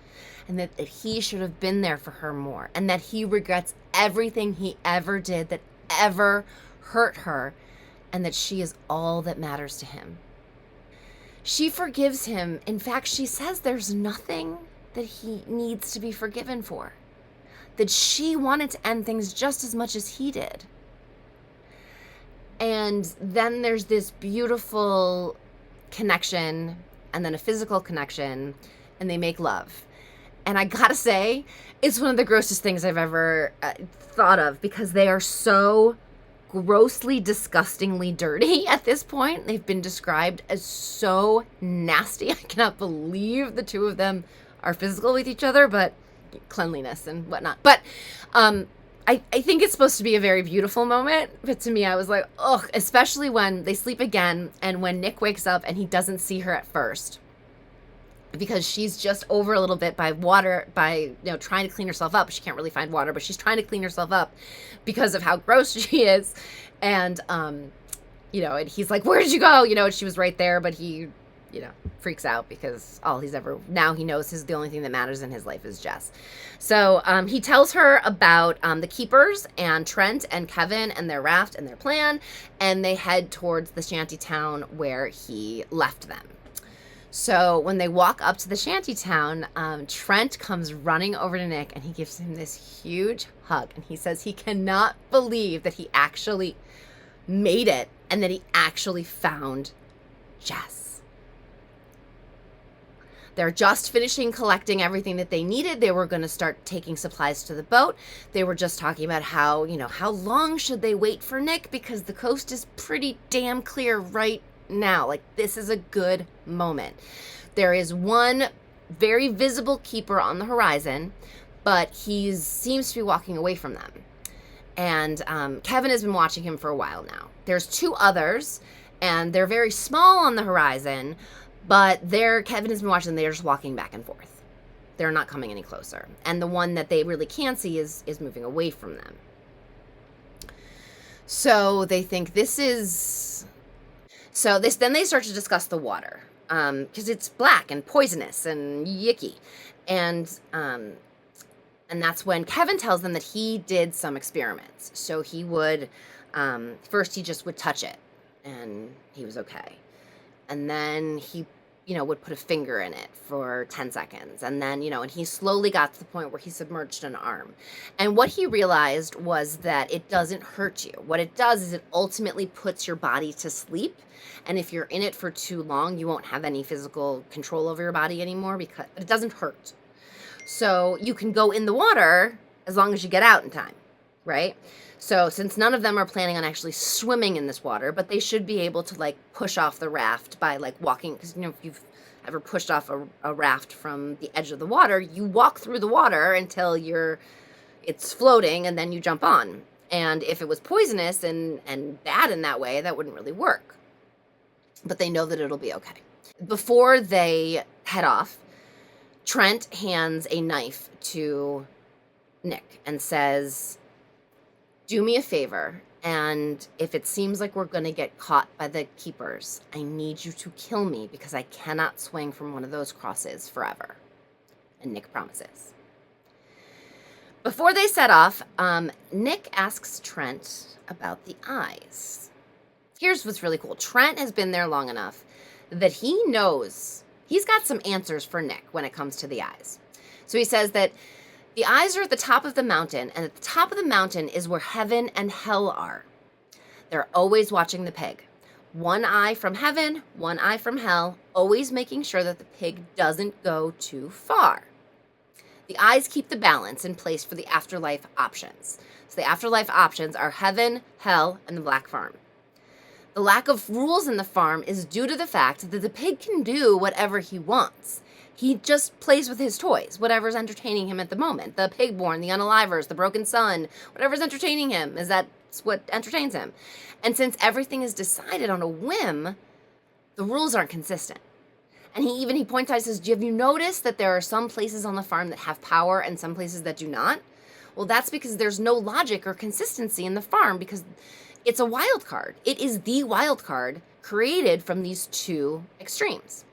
And that he should have been there for her more. And that he regrets everything he ever did that ever hurt her. And that she is all that matters to him. She forgives him. In fact, she says there's nothing that he needs to be forgiven for. That she wanted to end things just as much as he did. And then there's this beautiful connection and then a physical connection, and they make love. And I gotta say, it's one of the grossest things I've ever thought of, because they are so grossly, disgustingly dirty at this point. They've been described as so nasty. I cannot believe the two of them are physical with each other, but cleanliness and whatnot. But I think it's supposed to be a very beautiful moment, but to me, I was like, ugh, especially when they sleep again and when Nick wakes up and he doesn't see her at first because she's just over a little bit by water, by, trying to clean herself up. She can't really find water, but she's trying to clean herself up because of how gross she is. And, and he's like, where did you go? And she was right there, but he, freaks out because now he knows the only thing that matters in his life is Jess. So he tells her about the keepers and Trent and Kevin and their raft and their plan, and they head towards the shanty town where he left them. So when they walk up to the shanty town, Trent comes running over to Nick and he gives him this huge hug, and he says he cannot believe that he actually made it and that he actually found Jess. They're just finishing collecting everything that they needed. They were going to start taking supplies to the boat. They were just talking about how long should they wait for Nick, because the coast is pretty damn clear right now. Like, this is a good moment. There is one very visible keeper on the horizon, but he seems to be walking away from them. And Kevin has been watching him for a while now. There's two others, and they're very small on the horizon, but Kevin has been watching them. They're just walking back and forth. They're not coming any closer. And the one that they really can't see is moving away from them. So they think this is... then they start to discuss the water. Because it's black and poisonous and yicky. And that's when Kevin tells them that he did some experiments. So he would... first he just would touch it. And he was okay. And then he, would put a finger in it for 10 seconds. And then, and he slowly got to the point where he submerged an arm. And what he realized was that it doesn't hurt you. What it does is it ultimately puts your body to sleep. And if you're in it for too long, you won't have any physical control over your body anymore, because it doesn't hurt. So you can go in the water as long as you get out in time, right? So since none of them are planning on actually swimming in this water, but they should be able to push off the raft by walking, because if you've ever pushed off a raft from the edge of the water, you walk through the water until it's floating, and then you jump on. And if it was poisonous and bad in that way, that wouldn't really work. But they know that it'll be okay. Before they head off, Trent hands a knife to Nick and says, do me a favor, and if it seems like we're going to get caught by the keepers, I need you to kill me, because I cannot swing from one of those crosses forever. And Nick promises. Before they set off, Nick asks Trent about the eyes. Here's what's really cool. Trent has been there long enough that he knows he's got some answers for Nick when it comes to the eyes. So he says that the eyes are at the top of the mountain, and at the top of the mountain is where heaven and hell are. They're always watching the pig. One eye from heaven, one eye from hell, always making sure that the pig doesn't go too far. The eyes keep the balance in place for the afterlife options. So the afterlife options are heaven, hell, and the black farm. The lack of rules in the farm is due to the fact that the pig can do whatever he wants. He just plays with his toys, whatever's entertaining him at the moment. The pigborn, the unalivers, the broken sun, whatever's entertaining him, that's what entertains him. And since everything is decided on a whim, the rules aren't consistent. And he points out, he says, have you noticed that there are some places on the farm that have power and some places that do not? Well, that's because there's no logic or consistency in the farm, because it's a wild card. It is the wild card created from these two extremes.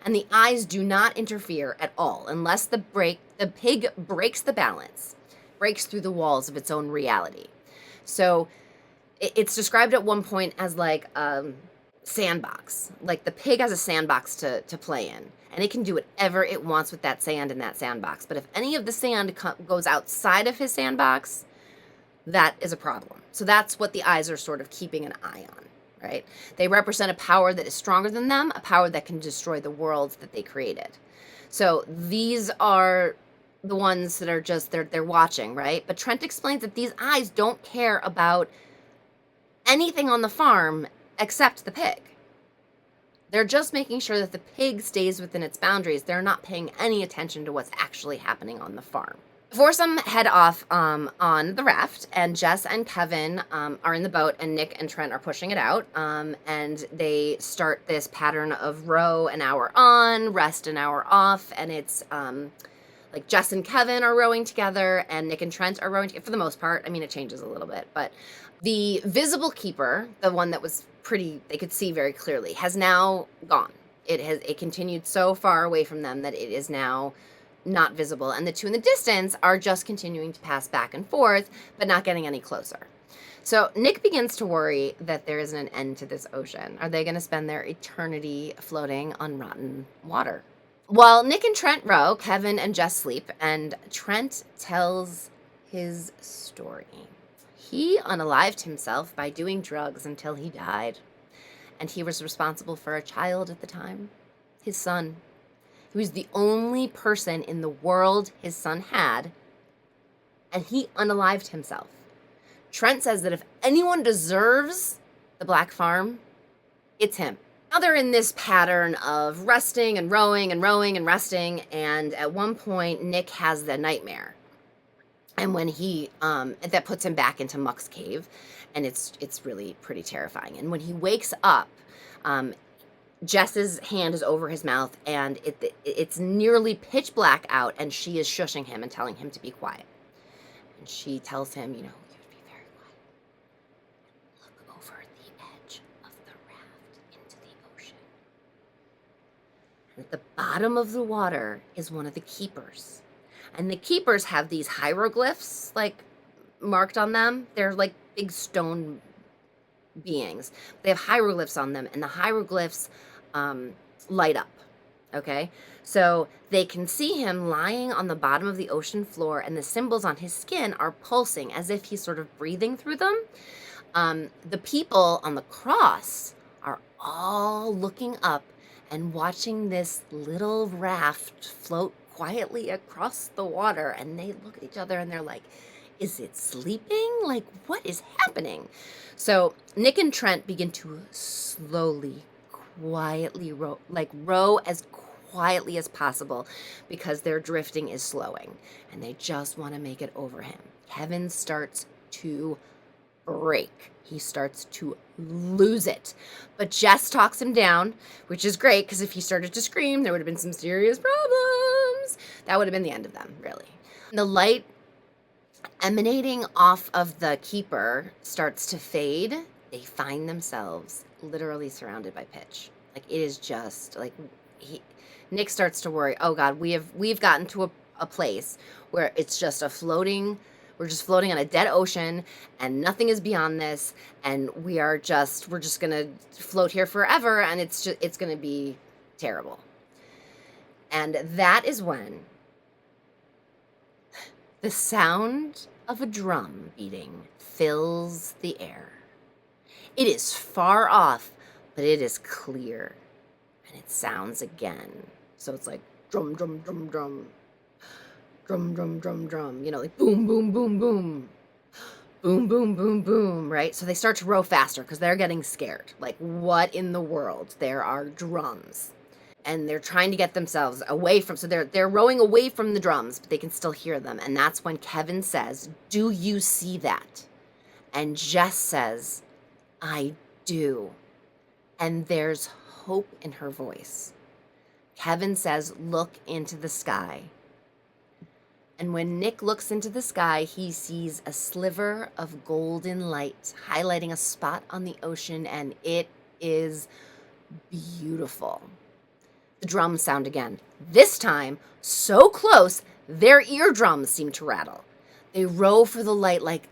And the eyes do not interfere at all unless the pig breaks the balance, breaks through the walls of its own reality. So it's described at one point as sandbox. Like the pig has a sandbox to play in, and it can do whatever it wants with that sand in that sandbox. But if any of the sand goes outside of his sandbox, that is a problem. So that's what the eyes are sort of keeping an eye on. Right? They represent a power that is stronger than them, a power that can destroy the worlds that they created. So these are the ones that are just, they're watching, right? But Trent explains that these eyes don't care about anything on the farm except the pig. They're just making sure that the pig stays within its boundaries. They're not paying any attention to what's actually happening on the farm. The foursome head off on the raft, and Jess and Kevin are in the boat, and Nick and Trent are pushing it out. And they start this pattern of row an hour on, rest an hour off, and it's like Jess and Kevin are rowing together, and Nick and Trent are rowing together for the most part. I mean, it changes a little bit, but the visible keeper, the one that was pretty, they could see very clearly, has now gone. It continued so far away from them that it is now not visible, and the two in the distance are just continuing to pass back and forth, but not getting any closer. So Nick begins to worry that there isn't an end to this ocean. Are they going to spend their eternity floating on rotten water? While Nick and Trent row, Kevin and Jess sleep, and Trent tells his story. He unalived himself by doing drugs until he died, and he was responsible for a child at the time, his son. He was the only person in the world his son had, and he unalived himself. Trent says that if anyone deserves the Black Farm, it's him. Now they're in this pattern of resting and rowing and rowing and resting, and at one point Nick has the nightmare. And when he, that puts him back into Muck's cave, and it's really pretty terrifying. And when he wakes up, Jess's hand is over his mouth, and it's nearly pitch black out, and she is shushing him and telling him to be quiet. And she tells him, you have to be very quiet. Look over the edge of the raft into the ocean. And at the bottom of the water is one of the keepers. And the keepers have these hieroglyphs, like, marked on them. They're like big stone beings. They have hieroglyphs on them, and the hieroglyphs light up. Okay, so they can see him lying on the bottom of the ocean floor, and the symbols on his skin are pulsing as if he's sort of breathing through them. The people on the cross are all looking up and watching this little raft float quietly across the water, and they look at each other and they're like, is it sleeping? Like, what is happening? So Nick and Trent begin to slowly, quietly row as quietly as possible, because their drifting is slowing and they just want to make it over him. Kevin starts to break. He starts to lose it. But Jess talks him down, which is great, because if he started to scream, there would have been some serious problems. That would have been the end of them, really. The light emanating off of the keeper starts to fade. They find themselves literally surrounded by pitch. Like, it is just like Nick starts to worry. Oh God, we've gotten to a place where it's just we're just floating on a dead ocean, and nothing is beyond this, and we're just gonna float here forever, and it's gonna be terrible. And that is when the sound of a drum beating fills the air. It is far off, but it is clear, and it sounds again. So it's like drum, drum, drum, drum, drum, drum, drum, drum, like boom, boom, boom, boom, boom, boom, boom, boom, right? So they start to row faster because they're getting scared. Like, what in the world? There are drums. And they're trying to get themselves away from, so they're rowing away from the drums, but they can still hear them. And that's when Kevin says, "Do you see that?" And Jess says, "I do." And there's hope in her voice. Kevin says, "Look into the sky." And when Nick looks into the sky, he sees a sliver of golden light highlighting a spot on the ocean, and it is beautiful. The drums sound again. This time, so close, their eardrums seem to rattle. They row for the light, like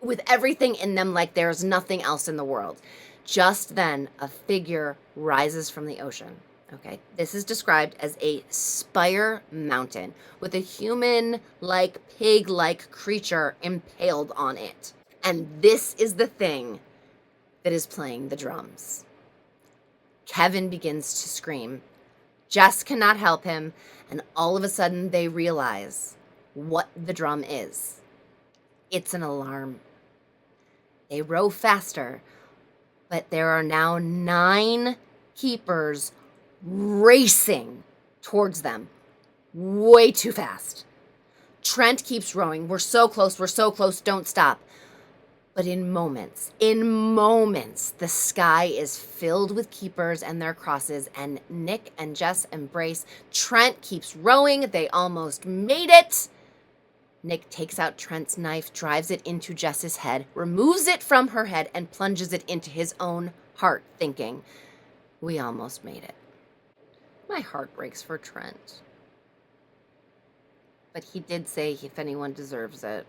with everything in them, like there's nothing else in the world. Just then, a figure rises from the ocean. Okay, this is described as a spire mountain with a human-like, pig-like creature impaled on it. And this is the thing that is playing the drums. Kevin begins to scream. Jess cannot help him, and all of a sudden they realize what the drum is. It's an alarm. They row faster, but there are now 9 keepers racing towards them, way too fast. Trent keeps rowing. We're so close, don't stop. But in moments, the sky is filled with keepers and their crosses, and Nick and Jess embrace. Trent keeps rowing. They almost made it. Nick takes out Trent's knife, drives it into Jess's head, removes it from her head, and plunges it into his own heart, thinking, we almost made it. My heart breaks for Trent. But he did say if anyone deserves it.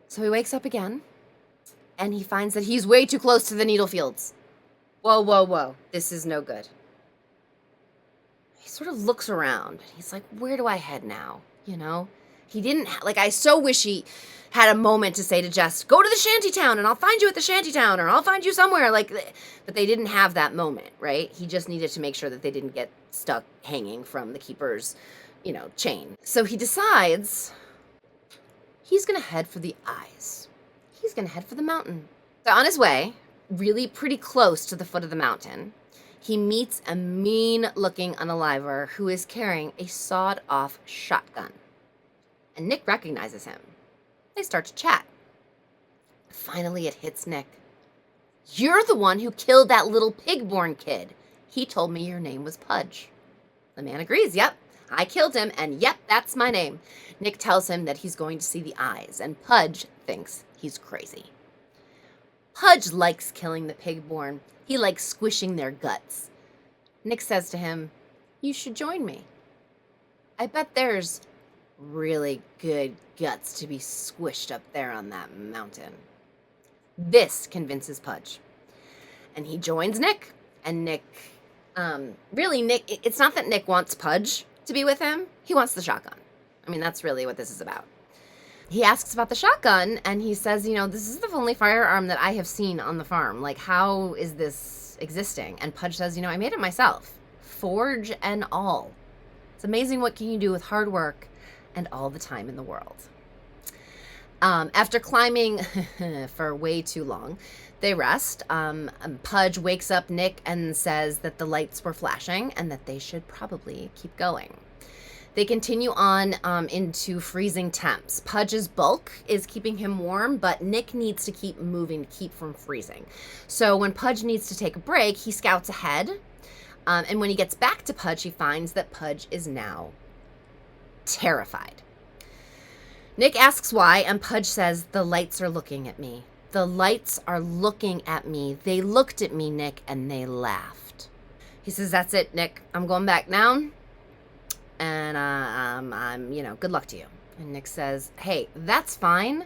So he wakes up again, and he finds that he's way too close to the needle fields. Whoa. This is no good. He sort of looks around. He's like, where do I head now? You know? He didn't, I so wish he had a moment to say to Jess, go to the shanty town and I'll find you at the shanty town, or I'll find you somewhere. But they didn't have that moment, right? He just needed to make sure that they didn't get stuck hanging from the keeper's, chain. So he decides he's going to head for the eyes. He's going to head for the mountain. So on his way, really pretty close to the foot of the mountain, he meets a mean-looking unaliver who is carrying a sawed-off shotgun. And Nick recognizes him. They start to chat. Finally, it hits Nick. You're the one who killed that little pig-born kid. He told me your name was Pudge. The man agrees, yep, I killed him, and yep, that's my name. Nick tells him that he's going to see the eyes, and Pudge thinks he's crazy. Pudge likes killing the pig-born. He likes squishing their guts. Nick says to him, you should join me. I bet there's really good guts to be squished up there on that mountain. This convinces Pudge. And he joins Nick. And Nick, it's not that Nick wants Pudge to be with him. He wants the shotgun. I mean, that's really what this is about. He asks about the shotgun, and he says, this is the only firearm that I have seen on the farm. How is this existing? And Pudge says, I made it myself. Forge and all. It's amazing what can you do with hard work and all the time in the world. After climbing for way too long, they rest. Pudge wakes up Nick and says that the lights were flashing and that they should probably keep going. They continue on into freezing temps. Pudge's bulk is keeping him warm, but Nick needs to keep moving to keep from freezing. So when Pudge needs to take a break, he scouts ahead. And when he gets back to Pudge, he finds that Pudge is now terrified. Nick asks why, and Pudge says, the lights are looking at me. The lights are looking at me. They looked at me, Nick, and they laughed. He says, that's it, Nick. I'm going back down. And I'm, good luck to you. And Nick says, hey, that's fine,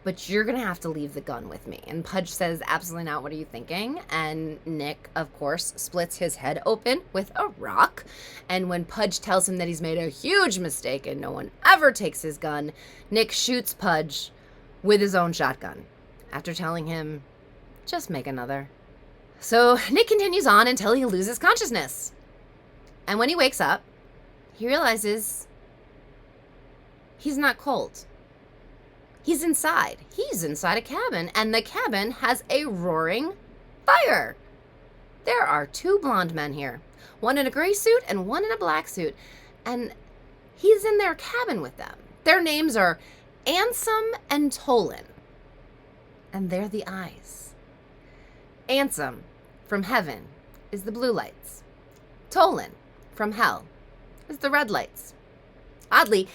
but you're going to have to leave the gun with me. And Pudge says, absolutely not. What are you thinking? And Nick, of course, splits his head open with a rock. And when Pudge tells him that he's made a huge mistake and no one ever takes his gun, Nick shoots Pudge with his own shotgun after telling him, just make another. So Nick continues on until he loses consciousness. And when he wakes up, he realizes he's not cold. He's inside. He's inside a cabin, and the cabin has a roaring fire. There are two blonde men here, one in a gray suit and one in a black suit, and he's in their cabin with them. Their names are Ansem and Tolan, and they're the eyes. Ansem, from heaven, is the blue lights. Tolan, from hell, is the red lights. Oddly,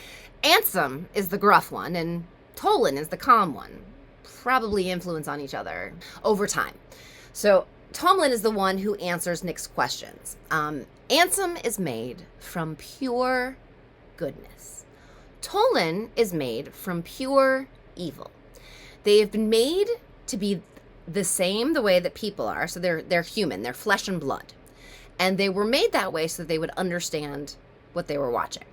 Ansem is the gruff one, and Tolan is the calm one. Probably influence on each other over time. So Tomlin is the one who answers Nick's questions. Ansem is made from pure goodness. Tolan is made from pure evil. They have been made to be the way that people are. So they're human. They're flesh and blood. And they were made that way so that they would understand what they were watching.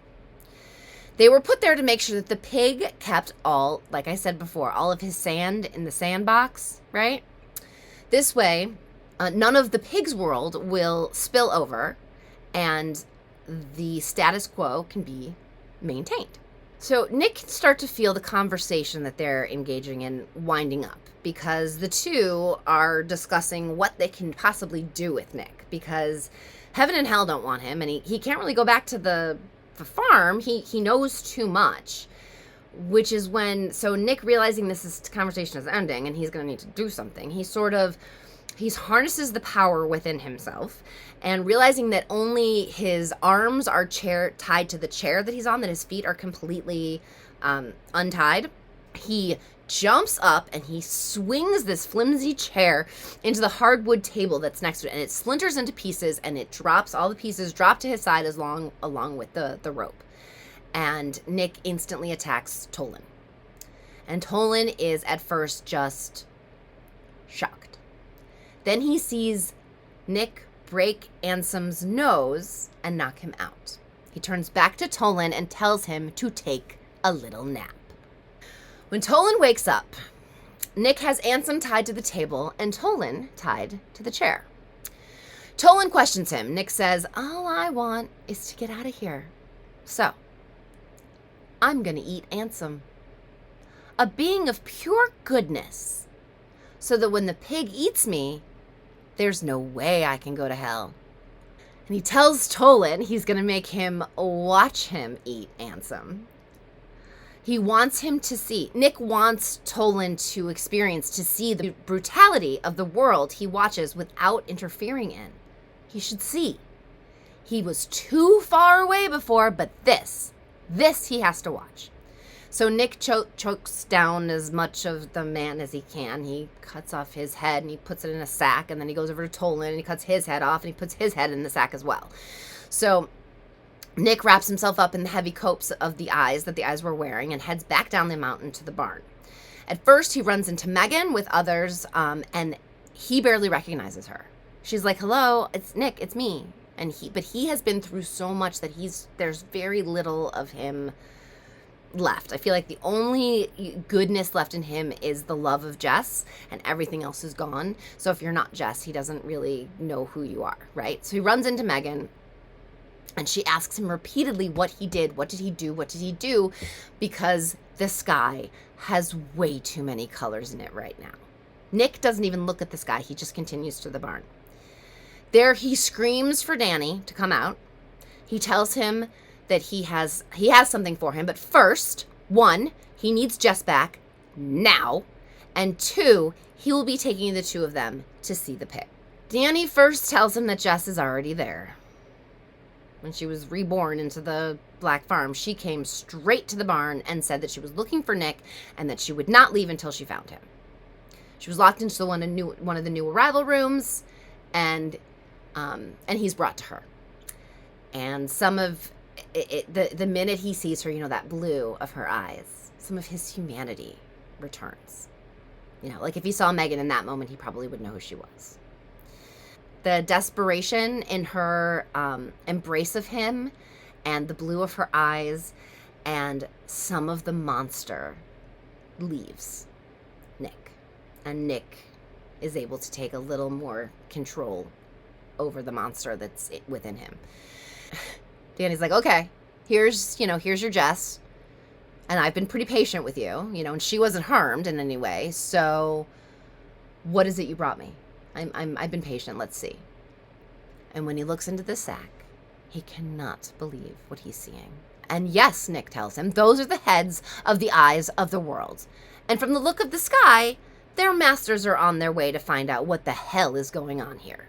They were put there to make sure that the pig kept all, like I said before, all of his sand in the sandbox, right? This way, none of the pig's world will spill over and the status quo can be maintained. So Nick can start to feel the conversation that they're engaging in winding up because the two are discussing what they can possibly do with Nick because heaven and hell don't want him and he can't really go back to the farm. He knows too much. which is when, so Nick, realizing this conversation is ending and he's going to need to do something, he harnesses the power within himself, and realizing that only his arms are tied to the chair that he's on, that his feet are completely untied, he jumps up and he swings this flimsy chair into the hardwood table that's next to it, and it splinters into pieces, and it drops, all the pieces drop to his side along with the rope. And Nick instantly attacks Tolan. And Tolan is at first just shocked. Then he sees Nick break Ansem's nose and knock him out. He turns back to Tolan and tells him to take a little nap. When Tolan wakes up, Nick has Ansem tied to the table and Tolan tied to the chair. Tolan questions him. Nick says, "All I want is to get out of here. So, I'm going to eat Ansem, a being of pure goodness, so that when the pig eats me, there's no way I can go to hell." And he tells Tolan he's going to make him watch him eat Ansem. He wants him to see. Nick wants Tolan to experience, to see the brutality of the world he watches without interfering in. He should see. He was too far away before, but this he has to watch. So Nick chokes down as much of the man as he can. He cuts off his head and he puts it in a sack, and then he goes over to Tolan and he cuts his head off and he puts his head in the sack as well. So Nick wraps himself up in the heavy copes of the eyes that the eyes were wearing and heads back down the mountain to the barn. At first, he runs into Megan with others, and he barely recognizes her. She's like, "Hello, it's Nick, it's me." But he has been through so much that there's very little of him left. I feel like the only goodness left in him is the love of Jess, and everything else is gone. So if you're not Jess, he doesn't really know who you are, right? So he runs into Megan, and she asks him repeatedly what he did. What did he do? What did he do? Because the sky has way too many colors in it right now. Nick doesn't even look at the sky. He just continues to the barn. There he screams for Danny to come out. He tells him that he has something for him, but first, 1, he needs Jess back now, and 2, he will be taking the 2 of them to see the pig. Danny first tells him that Jess is already there. When she was reborn into the Black Farm, she came straight to the barn and said that she was looking for Nick and that she would not leave until she found him. She was locked into one of the new arrival rooms, and he's brought to her. And some of it, the minute he sees her, that blue of her eyes, some of his humanity returns. Like if he saw Megan in that moment, he probably would know who she was. The desperation in her embrace of him, and the blue of her eyes, and some of the monster leaves Nick. And Nick is able to take a little more control over the monster that's within him. Danny's like, "Okay, here's your Jess, and I've been pretty patient with you, and she wasn't harmed in any way. So what is it you brought me? I've been patient. Let's see." And when he looks into the sack, he cannot believe what he's seeing. And yes, Nick tells him, those are the heads of the eyes of the world. And from the look of the sky, their masters are on their way to find out what the hell is going on here.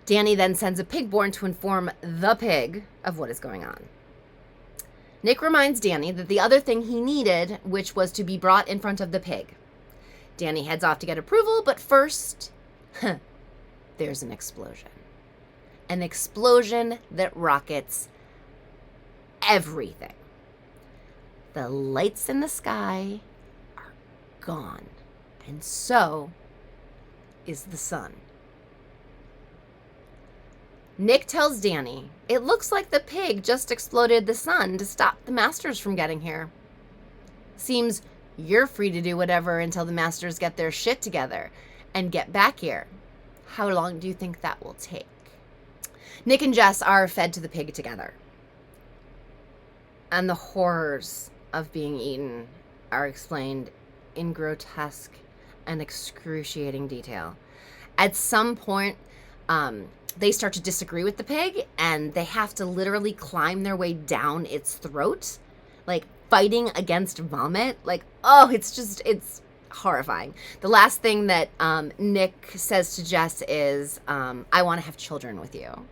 Danny then sends a pigborn to inform the pig of what is going on. Nick reminds Danny that the other thing he needed, which was to be brought in front of the pig. Danny heads off to get approval, but first, there's an explosion. An explosion that rockets everything. The lights in the sky are gone, and so is the sun. Nick tells Danny, "It looks like the pig just exploded the sun to stop the masters from getting here. Seems you're free to do whatever until the masters get their shit together and get back here. How long do you think that will take?" Nick and Jess are fed to the pig together. And the horrors of being eaten are explained in grotesque and excruciating detail. At some point, they start to disagree with the pig, and they have to literally climb their way down its throat, like fighting against vomit. Like, oh, it's horrifying. The last thing that Nick says to Jess is, I want to have children with you.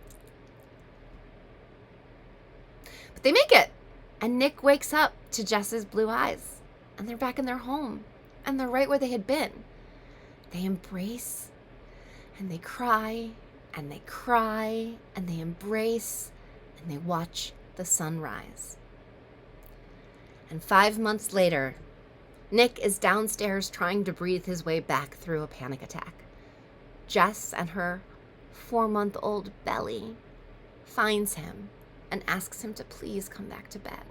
But they make it, and Nick wakes up to Jess's blue eyes, and they're back in their home, and they're right where they had been. They embrace, and they cry, and they cry, and they embrace, and they watch the sun rise. And 5 months later, Nick is downstairs trying to breathe his way back through a panic attack. Jess and her 4-month-old belly finds him and asks him to please come back to bed.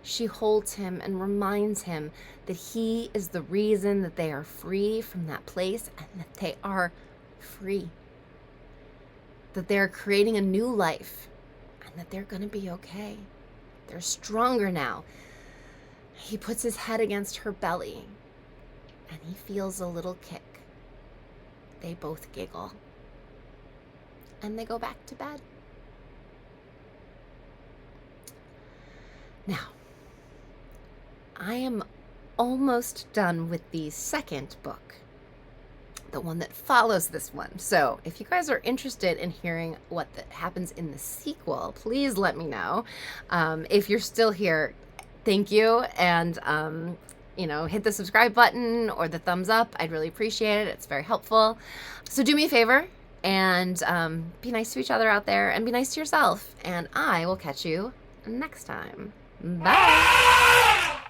She holds him and reminds him that he is the reason that they are free from that place, and that they are free. That they're creating a new life, and that they're going to be okay. They're stronger now. He puts his head against her belly, and he feels a little kick. They both giggle, and they go back to bed. Now, I am almost done with the second book, the one that follows this one. So if you guys are interested in hearing what happens in the sequel, please let me know. If you're still here, thank you. And, hit the subscribe button or the thumbs up. I'd really appreciate it. It's very helpful. So do me a favor and be nice to each other out there, and be nice to yourself. And I will catch you next time. Bye.